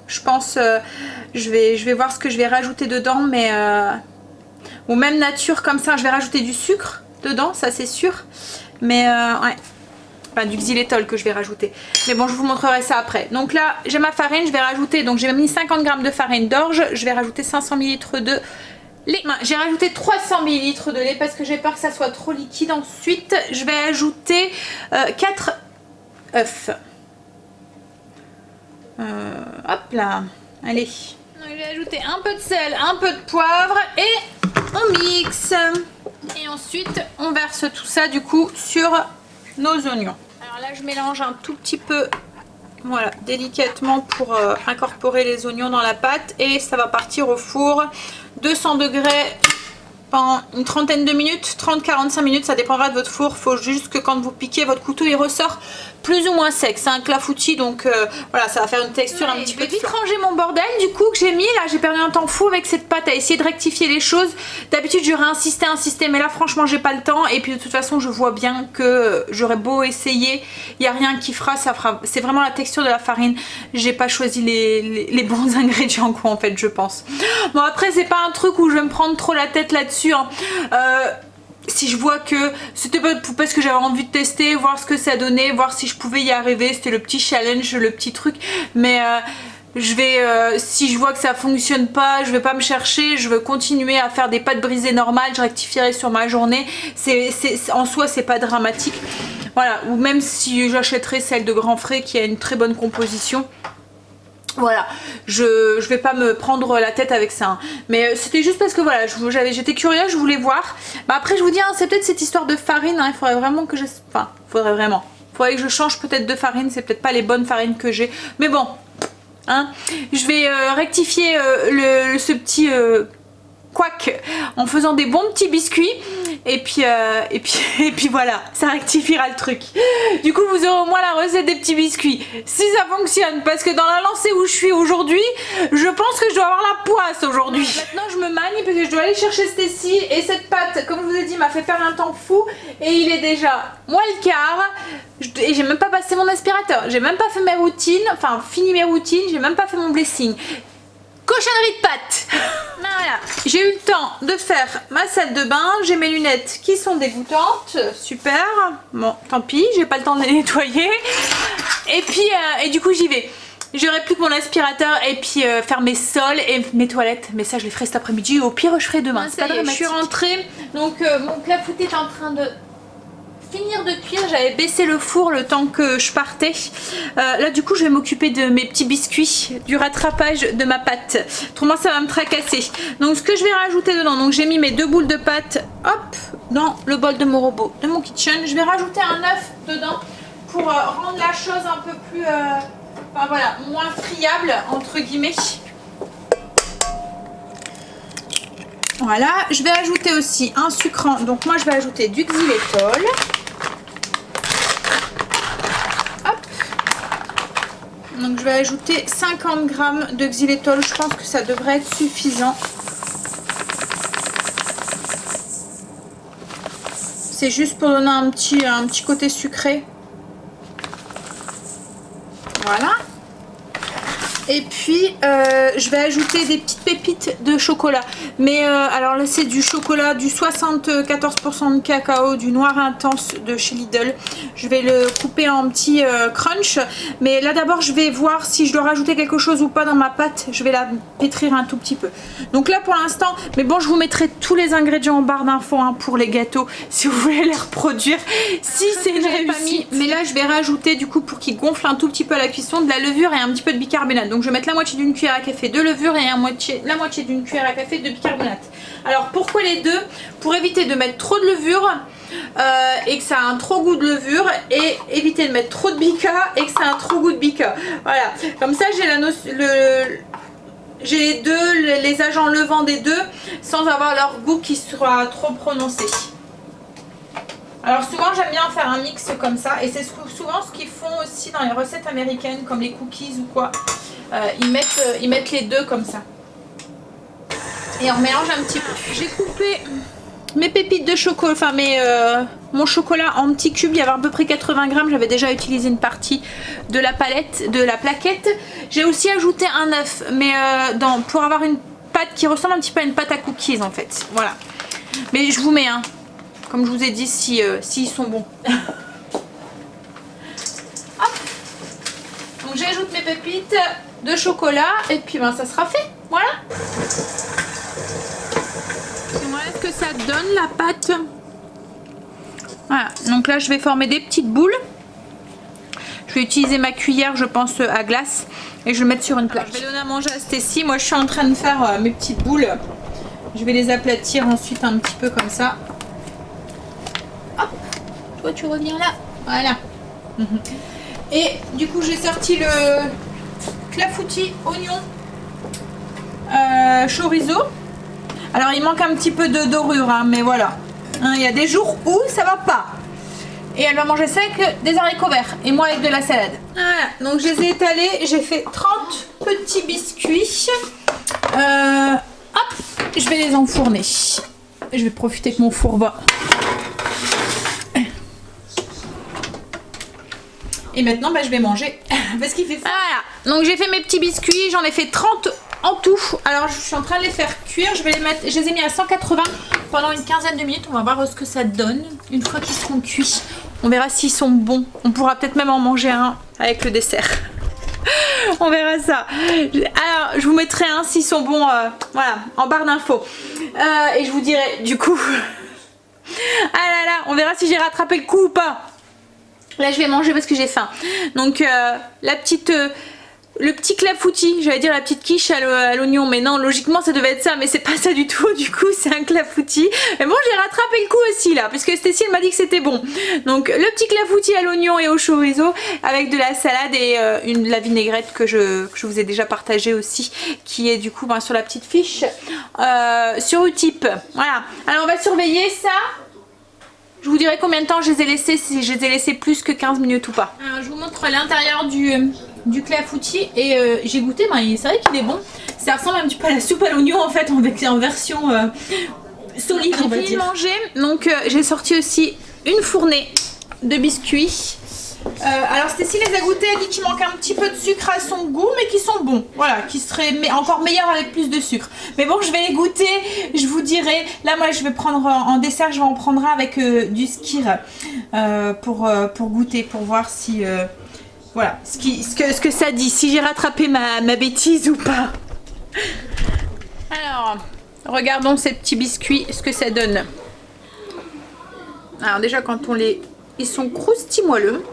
Je pense. Je vais voir ce que je vais rajouter dedans, mais ou même nature comme ça. Je vais rajouter du sucre dedans, ça c'est sûr. Mais ouais. Enfin, du xylitol que je vais rajouter. Mais bon, je vous montrerai ça après. Donc là, j'ai ma farine, je vais rajouter, donc j'ai mis 50 g de farine d'orge, je vais rajouter 500 ml de lait. J'ai rajouté 300 ml de lait parce que j'ai peur que ça soit trop liquide. Ensuite, je vais ajouter 4 œufs. Hop là, allez. Donc, je vais ajouter un peu de sel, un peu de poivre et on mixe. Et ensuite, on verse tout ça du coup sur nos oignons. Alors là je mélange un tout petit peu, voilà, délicatement pour incorporer les oignons dans la pâte et ça va partir au four 200 degrés pendant une trentaine de minutes, 30-45 minutes, ça dépendra de votre four. Faut juste que quand vous piquez votre couteau il ressort plus ou moins sec, c'est un clafoutis donc voilà, ça va faire une texture un petit peu. Je vais vite ranger mon bordel du coup que j'ai mis là, j'ai perdu un temps fou avec cette pâte à essayer de rectifier les choses. D'habitude j'aurais insisté mais là franchement j'ai pas le temps et puis de toute façon je vois bien que j'aurais beau essayer, il n'y a rien qui fera, c'est vraiment la texture de la farine. J'ai pas choisi les bons ingrédients quoi en fait je pense. Bon après c'est pas un truc où je vais me prendre trop la tête là-dessus hein. si je vois que c'était pas parce que j'avais envie de tester, voir ce que ça donnait, voir si je pouvais y arriver, c'était le petit challenge, le petit truc, mais je vais, si je vois que ça fonctionne pas, je vais pas me chercher, je veux continuer à faire des pâtes brisées normales, je rectifierai sur ma journée, en soi c'est pas dramatique, voilà, ou même si j'achèterais celle de Grand Frais qui a une très bonne composition. Voilà, je vais pas me prendre la tête avec ça, hein. Mais c'était juste parce que voilà, j'étais curieuse, je voulais voir. Bah après je vous dis, hein, c'est peut-être cette histoire de farine, hein, il faudrait vraiment que faudrait que je change peut-être de farine, c'est peut-être pas les bonnes farines que j'ai. Mais bon, hein, je vais rectifier ce petit couac en faisant des bons petits biscuits. Et puis voilà, ça rectifiera le truc. Du coup, vous aurez au moins la recette des petits biscuits. Si ça fonctionne, parce que dans la lancée où je suis aujourd'hui, je pense que je dois avoir la poisse aujourd'hui. Maintenant, je me manie parce que je dois aller chercher Stacy. Et cette pâte, comme je vous ai dit, m'a fait faire un temps fou. Et il est déjà moins le quart. Et j'ai même pas passé mon aspirateur. J'ai même pas fait mes routines. Enfin, fini mes routines. J'ai même pas fait mon blessing. Cochonnerie de pâte. Voilà, j'ai eu le temps de faire ma salle de bain, j'ai mes lunettes qui sont dégoûtantes, super, bon tant pis, j'ai pas le temps de les nettoyer, et puis et du coup j'y vais. J'aurai plus que mon aspirateur et puis faire mes sols et mes toilettes, mais ça je les ferai cet après-midi, au pire je ferai demain, c'est pas dramatique. Je suis rentrée, donc mon clafoutis est en train de finir de cuire, j'avais baissé le four le temps que je partais. Là du coup je vais m'occuper de mes petits biscuits, du rattrapage de ma pâte, autrement ça va me tracasser. Donc ce que je vais rajouter dedans, donc j'ai mis mes 2 boules de pâte, hop, dans le bol de mon robot, de mon kitchen. Je vais rajouter un œuf dedans pour rendre la chose un peu plus, enfin voilà, moins friable entre guillemets. Voilà, je vais ajouter aussi un sucrant, donc moi je vais ajouter du xylitol. Hop. Donc je vais ajouter 50 g de xylitol, je pense que ça devrait être suffisant. C'est juste pour donner un petit côté sucré. Voilà. Et puis je vais ajouter des petites pépites de chocolat. Mais alors là c'est du chocolat, du 74% de cacao, du noir intense de chez Lidl. Je vais le couper en petits crunch. Mais là d'abord je vais voir si je dois rajouter quelque chose ou pas dans ma pâte. Je vais la pétrir un tout petit peu. Donc là pour l'instant, mais bon je vous mettrai tous les ingrédients en barre d'infos, hein, pour les gâteaux si vous voulez les reproduire. Si c'est une réussite. Mais là je vais rajouter du coup pour qu'il gonfle un tout petit peu à la cuisson de la levure et un petit peu de bicarbonate. Donc je vais mettre la moitié d'une cuillère à café de levure et la moitié d'une cuillère à café de bicarbonate. Alors pourquoi les deux? Pour éviter de mettre trop de levure et que ça a un trop goût de levure, et éviter de mettre trop de bica et que ça a un trop goût de bica. Voilà, comme ça j'ai les deux, les agents levants des deux sans avoir leur goût qui sera trop prononcé. Alors souvent j'aime bien faire un mix comme ça, et c'est souvent ce qu'ils font aussi dans les recettes américaines comme les cookies ou quoi. Ils mettent les deux comme ça. Et on mélange un petit peu. J'ai coupé mes pépites de chocolat, enfin mon chocolat en petits cubes. Il y avait à peu près 80 grammes. J'avais déjà utilisé une partie de la plaquette. J'ai aussi ajouté un œuf, mais pour avoir une pâte qui ressemble un petit peu à une pâte à cookies en fait. Voilà. Mais je vous mets un. Comme je vous ai dit, s'ils sont bons. Hop. Donc j'ajoute mes pépites de chocolat et puis ça sera fait. Voilà. Et voilà ce que ça donne la pâte. Voilà. Donc là je vais former des petites boules. Je vais utiliser ma cuillère, je pense, à glace, et je vais le mettre sur une plaque. Alors, je vais donner à manger à Stacy. Moi je suis en train de faire mes petites boules. Je vais les aplatir ensuite un petit peu comme ça. Hop, toi tu reviens là, voilà. Et du coup j'ai sorti le clafoutis oignon chorizo. Alors il manque un petit peu de dorure, hein, mais voilà. Il y a des jours où ça va pas. Et elle va manger ça avec des haricots verts et moi avec de la salade. Voilà, donc je les ai étalés, j'ai fait 30 petits biscuits. Hop, je vais les enfourner. Je vais profiter que mon four va. Et maintenant je vais manger parce qu'il fait faim. Voilà, donc j'ai fait mes petits biscuits, j'en ai fait 30 en tout. Alors je suis en train de les faire cuire. Je les ai mis à 180 pendant une quinzaine de minutes. On va voir ce que ça donne une fois qu'ils seront cuits. On verra s'ils sont bons. On pourra peut-être même en manger un avec le dessert. On verra ça. Alors je vous mettrai un s'ils sont bons, voilà, en barre d'infos. Et je vous dirai du coup. Ah là là, on verra si j'ai rattrapé le coup ou pas. Là je vais manger parce que j'ai faim. Donc le petit clafoutis, j'allais dire la petite quiche à l'oignon, mais non, logiquement ça devait être ça, mais c'est pas ça du tout, du coup c'est un clafoutis. Mais bon, j'ai rattrapé le coup aussi là, parce que Stécie m'a dit que c'était bon. Donc le petit clafoutis à l'oignon et au chorizo, avec de la salade et la vinaigrette que je vous ai déjà partagé aussi, qui est du coup sur la petite fiche sur Utip. Voilà, alors on va surveiller ça. Je vous dirai combien de temps je les ai laissés, si je les ai laissés plus que 15 minutes ou pas. Alors, je vous montre l'intérieur du clafoutis et j'ai goûté, c'est vrai qu'il est bon. Ça ressemble un petit peu à la soupe à l'oignon en fait, en version solide on va dire. J'ai fini de manger, donc j'ai sorti aussi une fournée de biscuits. Alors Stécie les a goûtés, elle dit qu'il manque un petit peu de sucre à son goût, mais qui sont bons. Voilà, qui seraient encore meilleurs avec plus de sucre. Mais bon, je vais les goûter, je vous dirai. Là, moi, je vais prendre en dessert, je vais en prendre un avec du skyr pour goûter, pour voir si voilà ce que ça dit, si j'ai rattrapé ma bêtise ou pas. Alors, regardons ces petits biscuits, ce que ça donne. Alors déjà, quand ils sont croustimoelleux.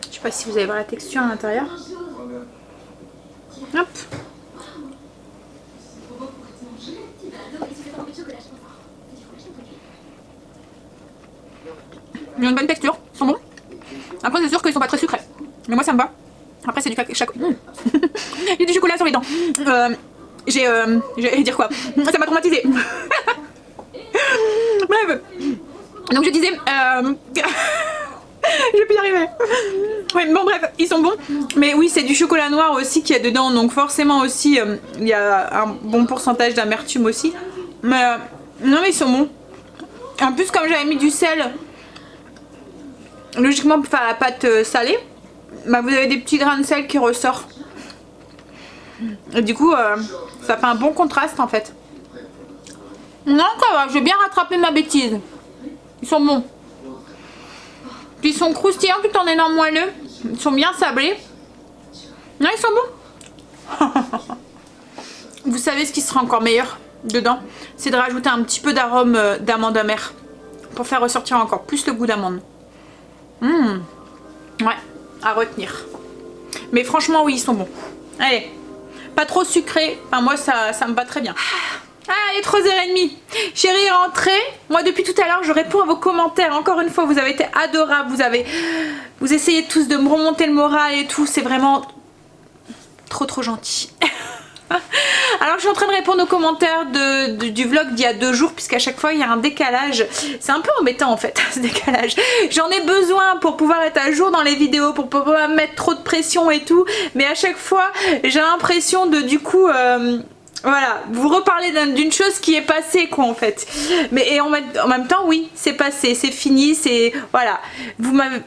Je sais pas si vous allez voir la texture à l'intérieur. Hop. Ils ont une bonne texture, ils sont bons. Après c'est sûr qu'ils sont pas très sucrés. Mais moi ça me va. Après c'est du il y a du chocolat sur les dents. J'allais dire quoi? Ça m'a traumatisé. Bref. Donc je disais... je vais plus y arriver. Ouais, bon bref, ils sont bons. Mais oui, c'est du chocolat noir aussi qu'il y a dedans. Donc forcément aussi, il y a un bon pourcentage d'amertume aussi. Mais non, mais ils sont bons. En plus, comme j'avais mis du sel, logiquement pour faire la pâte salée, vous avez des petits grains de sel qui ressortent. Et du coup, ça fait un bon contraste en fait. Non, ça va, j'ai bien rattrapé ma bêtise. Ils sont bons. Puis ils sont croustillants tout en énorme moelleux. Ils sont bien sablés. Non, ils sont bons. Vous savez ce qui sera encore meilleur dedans? C'est de rajouter un petit peu d'arôme d'amande amère. Pour faire ressortir encore plus le goût d'amande. Ouais, à retenir. Mais franchement, oui, ils sont bons. Allez, pas trop sucré. Enfin, moi, ça me va très bien. Ah, il est 3h30. Chérie est rentrée. Moi, depuis tout à l'heure, je réponds à vos commentaires. Encore une fois, vous avez été adorables. Vous essayez tous de me remonter le moral et tout. C'est vraiment trop gentil. Alors, je suis en train de répondre aux commentaires du vlog d'il y a 2 jours, puisqu'à chaque fois, il y a un décalage. C'est un peu embêtant, en fait, ce décalage. J'en ai besoin pour pouvoir être à jour dans les vidéos, pour pouvoir mettre trop de pression et tout. Mais à chaque fois, j'ai l'impression de, du coup... voilà, vous reparlez d'une chose qui est passée quoi en fait. Mais et en même temps oui, c'est passé, c'est fini, c'est... Voilà, vous m'avez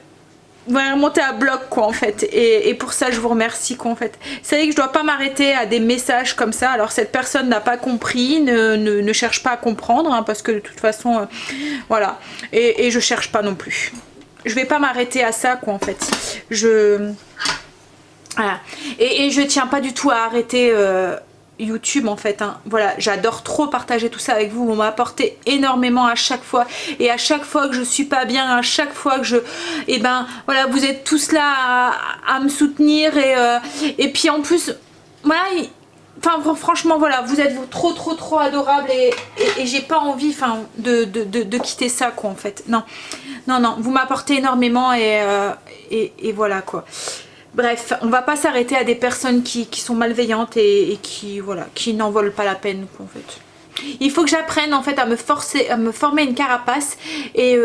remonté à bloc quoi en fait. Et pour ça je vous remercie quoi en fait. C'est vrai que je dois pas m'arrêter à des messages comme ça. Alors cette personne n'a pas compris, ne cherche pas à comprendre hein, parce que de toute façon, voilà. Et je cherche pas non plus. Je vais pas m'arrêter à ça quoi en fait. Voilà. Et je tiens pas du tout à arrêter... YouTube en fait hein. Voilà, j'adore trop partager tout ça avec vous, on m'a apporté énormément à chaque fois et à chaque fois que je suis pas bien, à chaque fois que je... Et ben voilà, vous êtes tous là à me soutenir et puis en plus voilà, enfin franchement voilà, vous êtes trop adorables et j'ai pas envie enfin de quitter ça quoi en fait. Non, vous m'apportez énormément et voilà quoi. Bref, on va pas s'arrêter à des personnes qui sont malveillantes et qui voilà, qui n'en valent pas la peine quoi, en fait. Il faut que j'apprenne en fait à me former une carapace et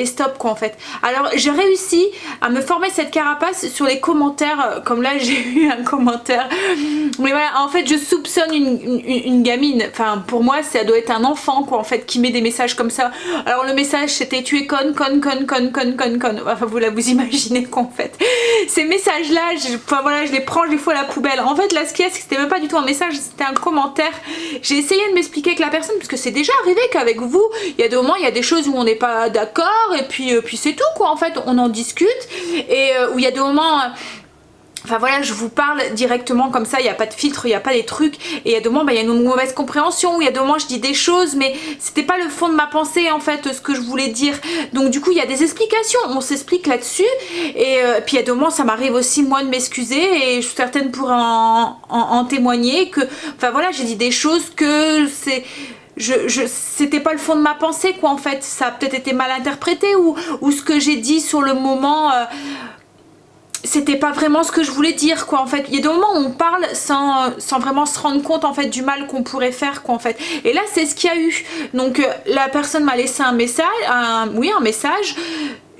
stop quoi en fait. Alors j'ai réussi à me former cette carapace sur les commentaires, comme là j'ai eu un commentaire. Mais voilà, en fait je soupçonne une gamine, enfin pour moi ça doit être un enfant quoi en fait qui met des messages comme ça. Alors le message c'était tu es conne. Enfin vous imaginez qu'en fait ces messages là, enfin voilà je les prends, je les fous à la poubelle. En fait là ce qu'il y a c'est que c'était même pas du tout un message, c'était un commentaire. J'ai essayé de m'expliquer avec la personne parce que c'est déjà arrivé qu'avec vous il y a des moments il y a des choses où on n'est pas d'accord et puis c'est tout quoi en fait on en discute et où il y a des moments enfin voilà je vous parle directement comme ça, il n'y a pas de filtre, il n'y a pas des trucs et il y a des moments il y a une mauvaise compréhension, il y a des moments je dis des choses mais c'était pas le fond de ma pensée en fait ce que je voulais dire, donc du coup il y a des explications, on s'explique là-dessus et puis il y a des moments ça m'arrive aussi moi de m'excuser et je suis certaine pour en témoigner que enfin voilà j'ai dit des choses que c'est c'était pas le fond de ma pensée quoi en fait, ça a peut-être été mal interprété ou ce que j'ai dit sur le moment c'était pas vraiment ce que je voulais dire quoi en fait. Il y a des moments où on parle sans vraiment se rendre compte en fait du mal qu'on pourrait faire quoi en fait, et là c'est ce qu'il y a eu, donc la personne m'a laissé un message, un message.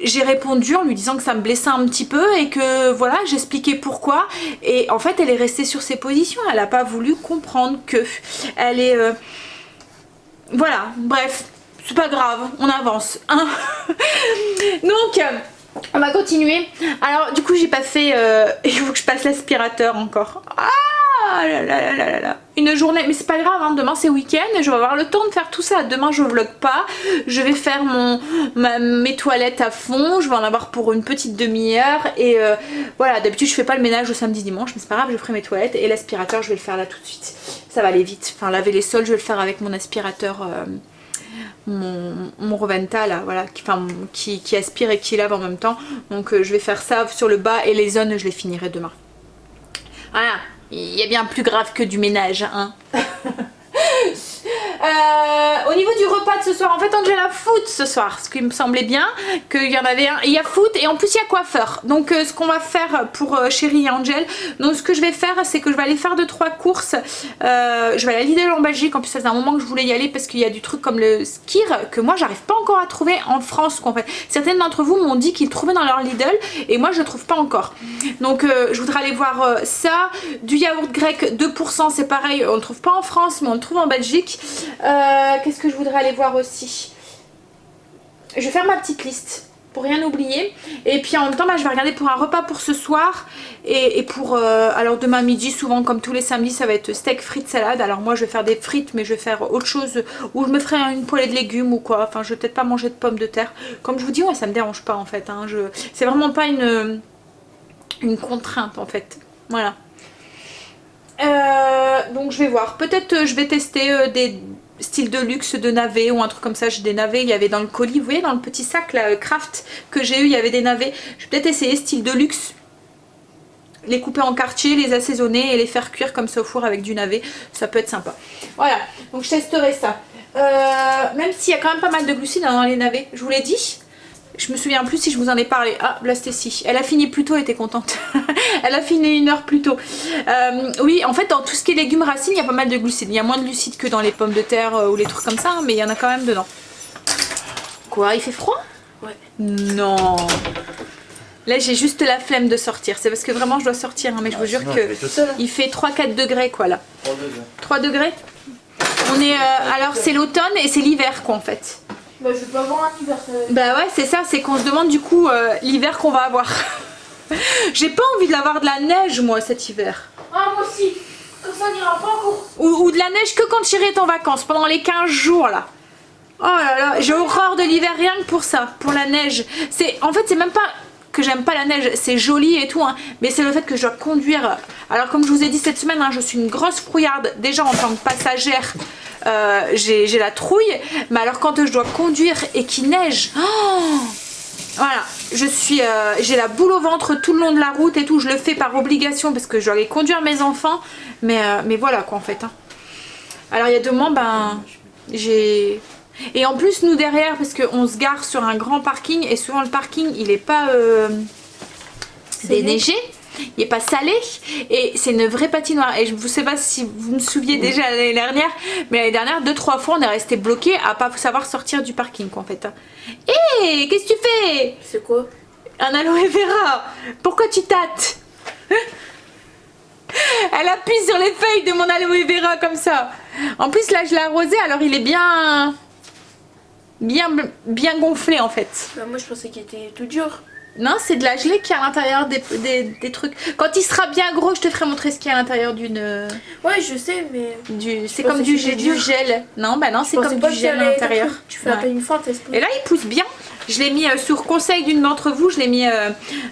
J'ai répondu en lui disant que ça me blessait un petit peu et que voilà j'expliquais pourquoi et en fait elle est restée sur ses positions, elle a pas voulu comprendre que elle est voilà bref c'est pas grave on avance hein. Donc on va continuer. Alors du coup j'ai pas fait il faut que je passe l'aspirateur encore. Ah là là là là là. Une journée, mais c'est pas grave hein, demain c'est week-end et je vais avoir le temps de faire tout ça. Demain je vlog pas, je vais faire mes toilettes à fond, je vais en avoir pour une petite demi-heure et voilà, d'habitude je fais pas le ménage le samedi dimanche mais c'est pas grave, je ferai mes toilettes et l'aspirateur je vais le faire là tout de suite. Ça va aller vite, enfin laver les sols je vais le faire avec mon aspirateur mon Roventa là voilà qui aspire et qui lave en même temps, donc je vais faire ça sur le bas et les zones je les finirai demain. Voilà, il y a bien plus grave que du ménage hein. Au niveau du repas de ce soir, en fait Angela foot ce soir, ce qui me semblait bien qu'il y en avait un, il y a foot et en plus il y a coiffeur, donc ce qu'on va faire pour Chérie et Angel, donc ce que je vais faire c'est que je vais aller faire 2-3 courses, je vais aller à Lidl en Belgique, en plus ça faisait un moment que je voulais y aller parce qu'il y a du truc comme le Skir que moi j'arrive pas encore à trouver en France quoi, en fait. Certaines d'entre vous m'ont dit qu'ils le trouvaient dans leur Lidl et moi je le trouve pas encore, donc je voudrais aller voir ça, du yaourt grec 2% c'est pareil, on le trouve pas en France mais on le trouve en Belgique. Qu'est-ce que je voudrais aller voir aussi? Je vais faire ma petite liste pour rien oublier et puis en même temps je vais regarder pour un repas pour ce soir et pour alors demain midi souvent comme tous les samedis ça va être steak frites salade. Alors moi je vais faire des frites mais je vais faire autre chose ou je me ferai une poêlée de légumes ou quoi, enfin je vais peut-être pas manger de pommes de terre comme je vous dis, ouais ça me dérange pas en fait hein. C'est vraiment pas une contrainte en fait, voilà. Donc je vais voir, peut-être je vais tester des styles de luxe de navets ou un truc comme ça. J'ai des navets, il y avait dans le colis, vous voyez dans le petit sac là, craft que j'ai eu, il y avait des navets. Je vais peut-être essayer style de luxe, les couper en quartier, les assaisonner et les faire cuire comme ça au four avec du navet, ça peut être sympa. Voilà, donc je testerai ça. Même s'il y a quand même pas mal de glucides dans les navets, je vous l'ai dit. Je me souviens plus si je vous en ai parlé. Ah, la Stécie, elle a fini plus tôt, elle était contente. Elle a fini 1 heure plus tôt. Oui, en fait, dans tout ce qui est légumes racines, il y a pas mal de glucides. Il y a moins de glucides que dans les pommes de terre ou les trucs comme ça, hein, mais il y en a quand même dedans. Quoi, il fait froid? Ouais. Non. Là, j'ai juste la flemme de sortir. C'est parce que vraiment, je dois sortir, hein, mais je vous jure que il fait 3-4 degrés, quoi, là. 3 degrés. On est... alors, c'est l'automne et c'est l'hiver, quoi, en fait. Bah je vais pas avoir un hiver. Bah ouais c'est ça, c'est qu'on se demande du coup l'hiver qu'on va avoir. J'ai pas envie d'avoir de la neige moi cet hiver. Ah moi aussi, comme ça on ira pas en cours. Ou de la neige que quand Chérie est en vacances, pendant les 15 jours là. Oh là là, j'ai horreur de l'hiver rien que pour ça, pour la neige. En fait c'est même pas que j'aime pas la neige, c'est joli et tout hein, mais c'est le fait que je dois conduire. Alors comme je vous ai dit cette semaine, hein, je suis une grosse frouillarde déjà en tant que passagère. J'ai la trouille, mais alors quand je dois conduire et qu'il neige, oh, voilà, j'ai la boule au ventre tout le long de la route et tout. Je le fais par obligation parce que je dois aller conduire mes enfants, mais voilà quoi en fait hein. Alors il y a 2 mois et en plus nous derrière parce qu'on se gare sur un grand parking et souvent le parking il est pas déneigé. il est pas salé et c'est une vraie patinoire. Et je ne sais pas si vous me souviez déjà l'année dernière, mais l'année dernière 2-3 fois on est resté bloqué à pas savoir sortir du parking quoi, en fait. Hé, qu'est-ce que tu fais? C'est quoi? Un aloe vera. Pourquoi tu tâtes? Elle appuie sur les feuilles de mon aloe vera comme ça. En plus là je l'ai arrosé, alors il est bien gonflé en fait. Bah, moi je pensais qu'il était tout dur. Non, c'est de la gelée qui est à l'intérieur des trucs. Quand il sera bien gros, je te ferai montrer ce qu'il y a à l'intérieur d'une... Ouais, je sais, mais... C'est comme du gel. Non, bah non, c'est comme du gel à l'intérieur. Tu fais à peine une fois, Et là, il pousse bien. Je l'ai mis sur conseil d'une d'entre vous, je l'ai mis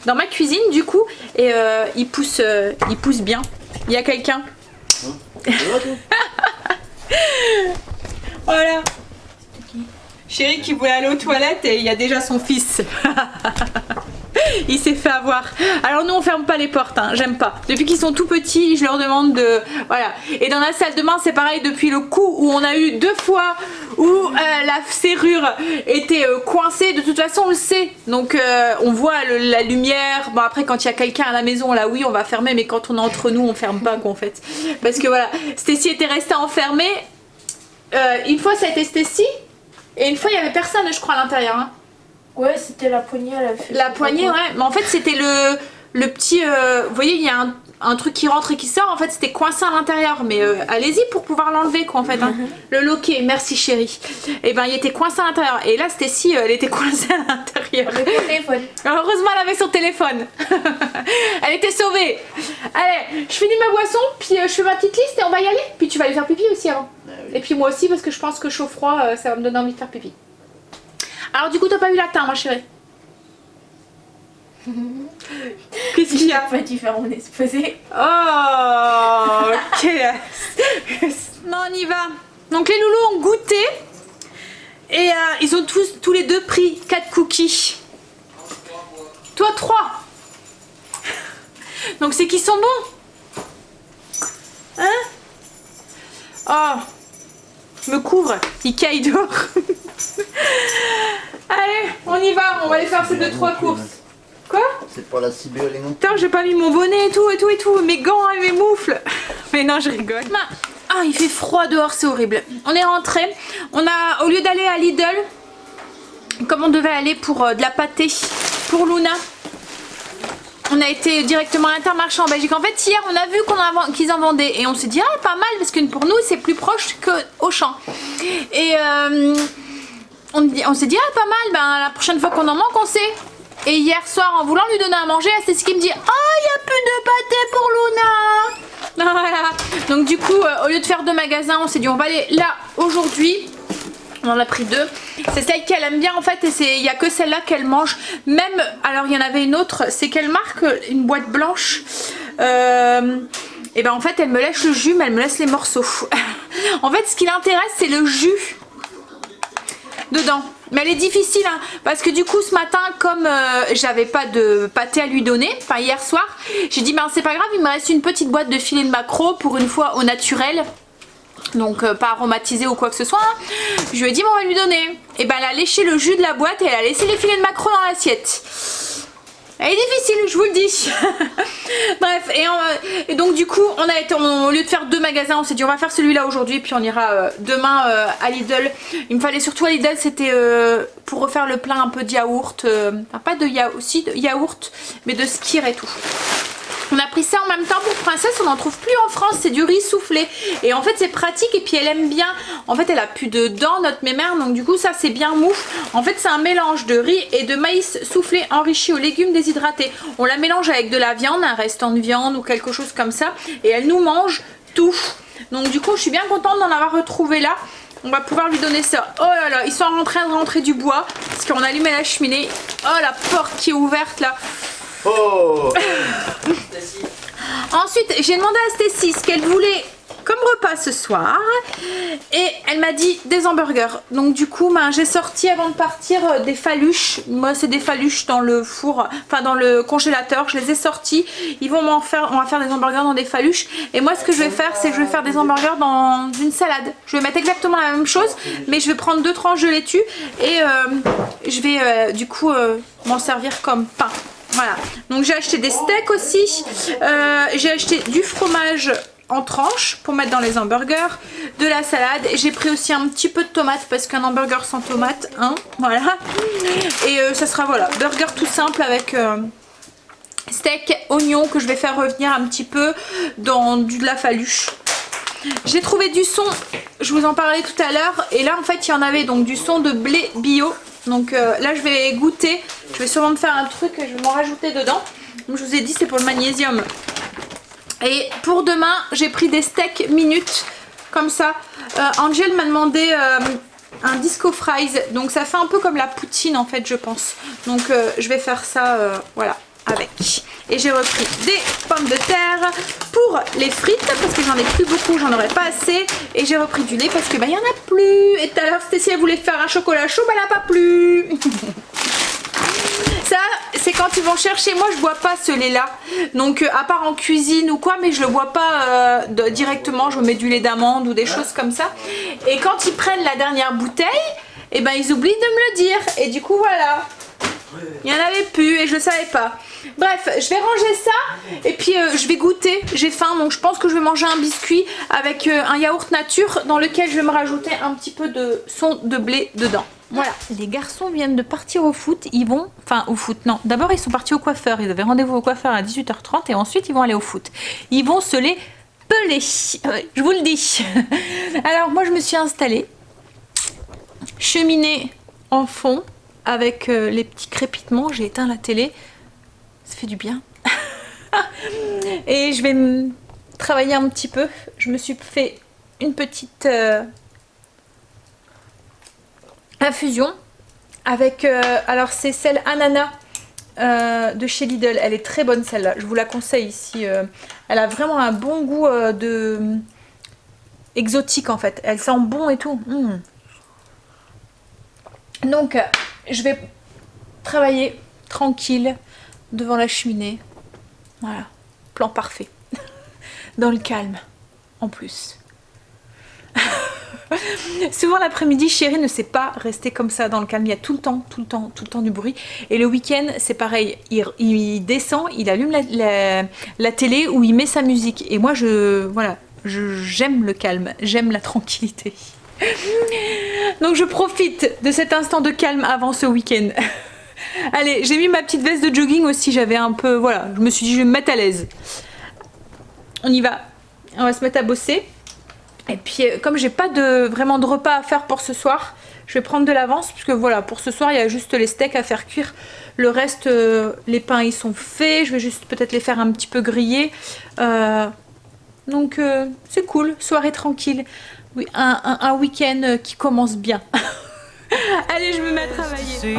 dans ma cuisine du coup. Et il pousse bien. Il y a quelqu'un. Voilà. Chérie qui voulait aller aux toilettes et il y a déjà son fils. Il s'est fait avoir. Alors nous on ferme pas les portes, hein, j'aime pas. Depuis qu'ils sont tout petits, je leur demande de... Voilà. Et dans la salle de bain c'est pareil, depuis le coup où on a eu 2 fois où la serrure était coincée, de toute façon on le sait. Donc on voit la lumière. Bon après quand il y a quelqu'un à la maison, là oui on va fermer, mais quand on est entre nous on ferme pas quoi en fait. Parce que voilà, Stacy était restée enfermée. Une fois ça a été Stacy. Et une fois il y avait personne je crois à l'intérieur. Hein. Ouais, c'était la poignée, elle a fait. La poignée, ouais. Mais en fait, c'était le petit. Vous voyez, il y a un truc qui rentre et qui sort. En fait, c'était coincé à l'intérieur. Mais allez-y pour pouvoir l'enlever, quoi, en fait. Hein. Le loquet, merci chérie. Et ben, il était coincé à l'intérieur. Et là, Stacy, elle était coincée à l'intérieur. Avec mon téléphone. Alors, heureusement, elle avait son téléphone. Elle était sauvée. Allez, je finis ma boisson, puis je fais ma petite liste et on va y aller. Puis tu vas aller faire pipi aussi avant. Ah oui. Et puis moi aussi, parce que je pense que chaud-froid, ça va me donner envie de faire pipi. Alors du coup t'as pas eu la teint ma chérie? Qu'est-ce qu'il y a? Pas différent, on est supposé. Oh quelle... Non on y va. Donc les loulous ont goûté. Et ils ont tous les deux pris 4 cookies. Toi 3. Donc c'est qu'ils sont bons. Hein? Oh, me couvre, il caille dehors. Allez, on y va, on va aller faire ces 2-3 courses. Quoi? C'est pas la Sibérie non. Putain, j'ai pas mis mon bonnet et tout, mes gants et mes moufles. Mais non, je rigole. Ah, il fait froid dehors, c'est horrible. On est rentré. On a, au lieu d'aller à Lidl, comme on devait aller pour de la pâtée pour Luna, on a été directement à l'Intermarché en Belgique. En fait, hier, on a vu qu'ils en vendaient. Et on s'est dit, ah, pas mal, parce que pour nous, c'est plus proche qu'Auchan. Et on s'est dit, ah, pas mal, ben, la prochaine fois qu'on en manque, on sait. Et hier soir, en voulant lui donner à manger, c'est ce qui me dit, oh, il n'y a plus de pâté pour Luna. Voilà. Donc, du coup, au lieu de faire 2 magasins, on s'est dit, on va aller là aujourd'hui. On en a pris 2. C'est celle qu'elle aime bien en fait et il n'y a que celle-là qu'elle mange. Même, alors il y en avait une autre, c'est quelle marque? Une boîte blanche. Et ben en fait elle me lèche le jus mais elle me laisse les morceaux. En fait ce qui l'intéresse c'est le jus dedans. Mais elle est difficile hein, parce que du coup ce matin comme j'avais pas de pâté à lui donner, enfin hier soir, j'ai dit ben c'est pas grave, il me reste une petite boîte de filets de maquereau pour une fois au naturel. Donc pas aromatisé ou quoi que ce soit. Je lui ai dit bon on va lui donner. Et ben elle a léché le jus de la boîte et elle a laissé les filets de maquereau dans l'assiette. Elle est difficile, je vous le dis. Bref, et donc du coup on a été, au lieu de faire 2 magasins, on s'est dit on va faire celui-là aujourd'hui puis on ira demain à Lidl. Il me fallait surtout à Lidl, c'était pour refaire le plein un peu de yaourt, enfin pas de yaourt, aussi de yaourt, mais de skyr et tout. On a pris ça en même temps pour Princesse, on n'en trouve plus en France, c'est du riz soufflé. Et en fait c'est pratique et puis elle aime bien. En fait elle a plus de dents notre mémère, donc du coup ça c'est bien mou. En fait c'est un mélange de riz et de maïs soufflé enrichi aux légumes déshydratés. On la mélange avec de la viande, un restant de viande ou quelque chose comme ça. Et elle nous mange tout. Donc du coup je suis bien contente d'en avoir retrouvé là. On va pouvoir lui donner ça. Oh là là, ils sont en train de rentrer du bois parce qu'on a allumé la cheminée. Oh la porte qui est ouverte là. Oh. Ensuite j'ai demandé à Stacy ce qu'elle voulait comme repas ce soir et elle m'a dit des hamburgers. Donc du coup ben, j'ai sorti avant de partir des faluches. Moi c'est des faluches dans le four, enfin dans le congélateur. Je les ai sortis. Ils vont m'en faire, on va faire des hamburgers dans des faluches. Et moi ce que je vais faire c'est que je vais faire des hamburgers dans une salade. Je vais mettre exactement la même chose mais je vais prendre 2 tranches de laitue et je vais du coup m'en servir comme pain. Voilà, donc j'ai acheté des steaks aussi, j'ai acheté du fromage en tranches pour mettre dans les hamburgers, de la salade, et j'ai pris aussi un petit peu de tomates parce qu'un hamburger sans tomate, hein, voilà. Et ça sera, voilà, burger tout simple avec steak, oignon que je vais faire revenir un petit peu dans de la faluche. J'ai trouvé du son, je vous en parlais tout à l'heure, et là en fait il y en avait donc du son de blé bio. Donc là je vais goûter, je vais sûrement me faire un truc, je vais m'en rajouter dedans. Comme je vous ai dit, c'est pour le magnésium. Et pour demain j'ai pris des steaks minutes comme ça. Angel m'a demandé un disco fries, donc ça fait un peu comme la poutine en fait je pense. Donc je vais faire ça voilà avec. Et j'ai repris des pommes de terre pour les frites parce que j'en ai plus beaucoup, j'en aurais pas assez. Et j'ai repris du lait parce que il y en a plus. Et tout à l'heure Stécie elle voulait faire un chocolat chaud, elle a pas plu. Ça c'est quand ils vont chercher, moi je bois pas ce lait là, donc à part en cuisine ou quoi, mais je le bois pas directement, je mets du lait d'amande ou des choses comme ça. Et quand ils prennent la dernière bouteille, et ben ils oublient de me le dire, et du coup voilà, il y en avait plus et je le savais pas. Bref, je vais ranger ça et puis je vais goûter, j'ai faim, donc je pense que je vais manger un biscuit avec un yaourt nature dans lequel je vais me rajouter un petit peu de son de blé dedans. Voilà, les garçons viennent de partir au foot, ils vont, enfin au foot, non, d'abord ils sont partis au coiffeur, ils avaient rendez-vous au coiffeur à 18h30 et ensuite ils vont aller au foot. Ils vont se les peler, je vous le dis. Alors moi je me suis installée, cheminée en fond avec les petits crépitements, j'ai éteint la télé, ça fait du bien. Et je vais travailler un petit peu, je me suis fait une petite... infusion avec alors c'est celle ananas de chez Lidl, elle est très bonne celle-là, je vous la conseille ici, elle a vraiment un bon goût de exotique en fait, elle sent bon et tout. Donc je vais travailler tranquille devant la cheminée, voilà, plan parfait. Dans le calme en plus. Souvent l'après-midi, Chéri ne sait pas rester comme ça dans le calme. Il y a tout le temps du bruit. Et le week-end, c'est pareil. Il descend, il allume la télé ou il met sa musique. Et moi, j'aime le calme, j'aime la tranquillité. Donc je profite de cet instant de calme avant ce week-end. Allez, j'ai mis ma petite veste de jogging aussi. J'avais un peu, voilà, je me suis dit je vais me mettre à l'aise. On y va. On va se mettre à bosser. Et puis comme j'ai pas vraiment de repas à faire pour ce soir, je vais prendre de l'avance parce que voilà, pour ce soir il y a juste les steaks à faire cuire. Le reste, les pains ils sont faits, je vais juste peut-être les faire un petit peu griller. Donc c'est cool, soirée tranquille. Oui, un week-end qui commence bien. Allez, je me mets à travailler.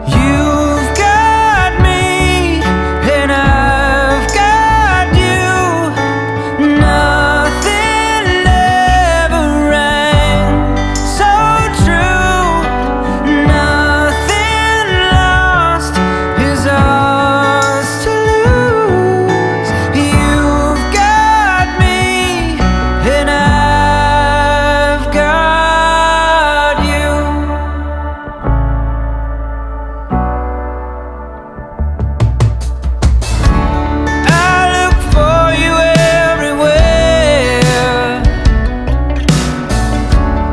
You've got me and I've got you. Nothing ever rang so true. Nothing lost is ours to lose. You've got me and I've got you. I look for you everywhere.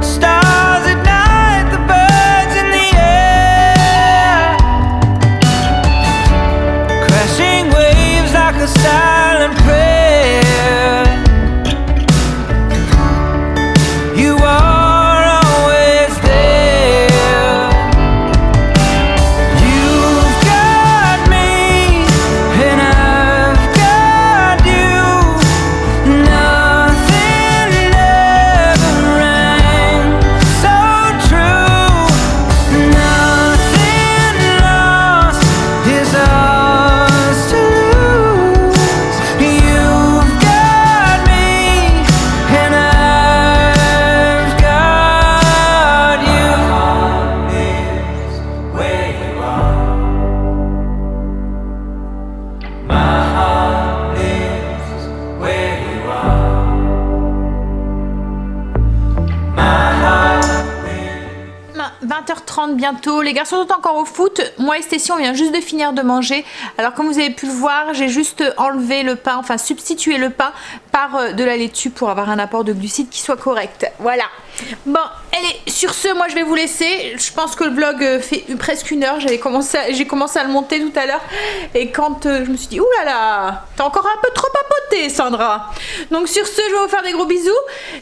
Stars at night, the birds in the air. Crashing waves like a silent prayer. You are always there. You've got me and I've got you. Nothing ever rang so true. Nothing lost is ours to lose. 20h30 bientôt. Les garçons sont encore au foot. Moi et Stécie, on vient juste de finir de manger. Alors comme vous avez pu le voir, j'ai juste enlevé le pain, enfin substitué le pain par de la laitue pour avoir un apport de glucides qui soit correct. Voilà. Bon, allez, sur ce, moi je vais vous laisser. Je pense que le vlog fait presque 1 heure. J'ai commencé à le monter tout à l'heure. Et quand je me suis dit, oulala, t'as encore un peu trop papoté, Sandra. Donc sur ce, je vais vous faire des gros bisous.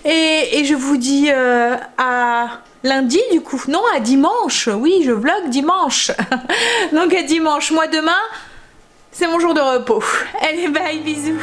Et je vous dis à lundi du coup. Non, à dimanche. Oui, je vlog dimanche. Donc à dimanche. Moi demain, c'est mon jour de repos. Allez, bye, bisous.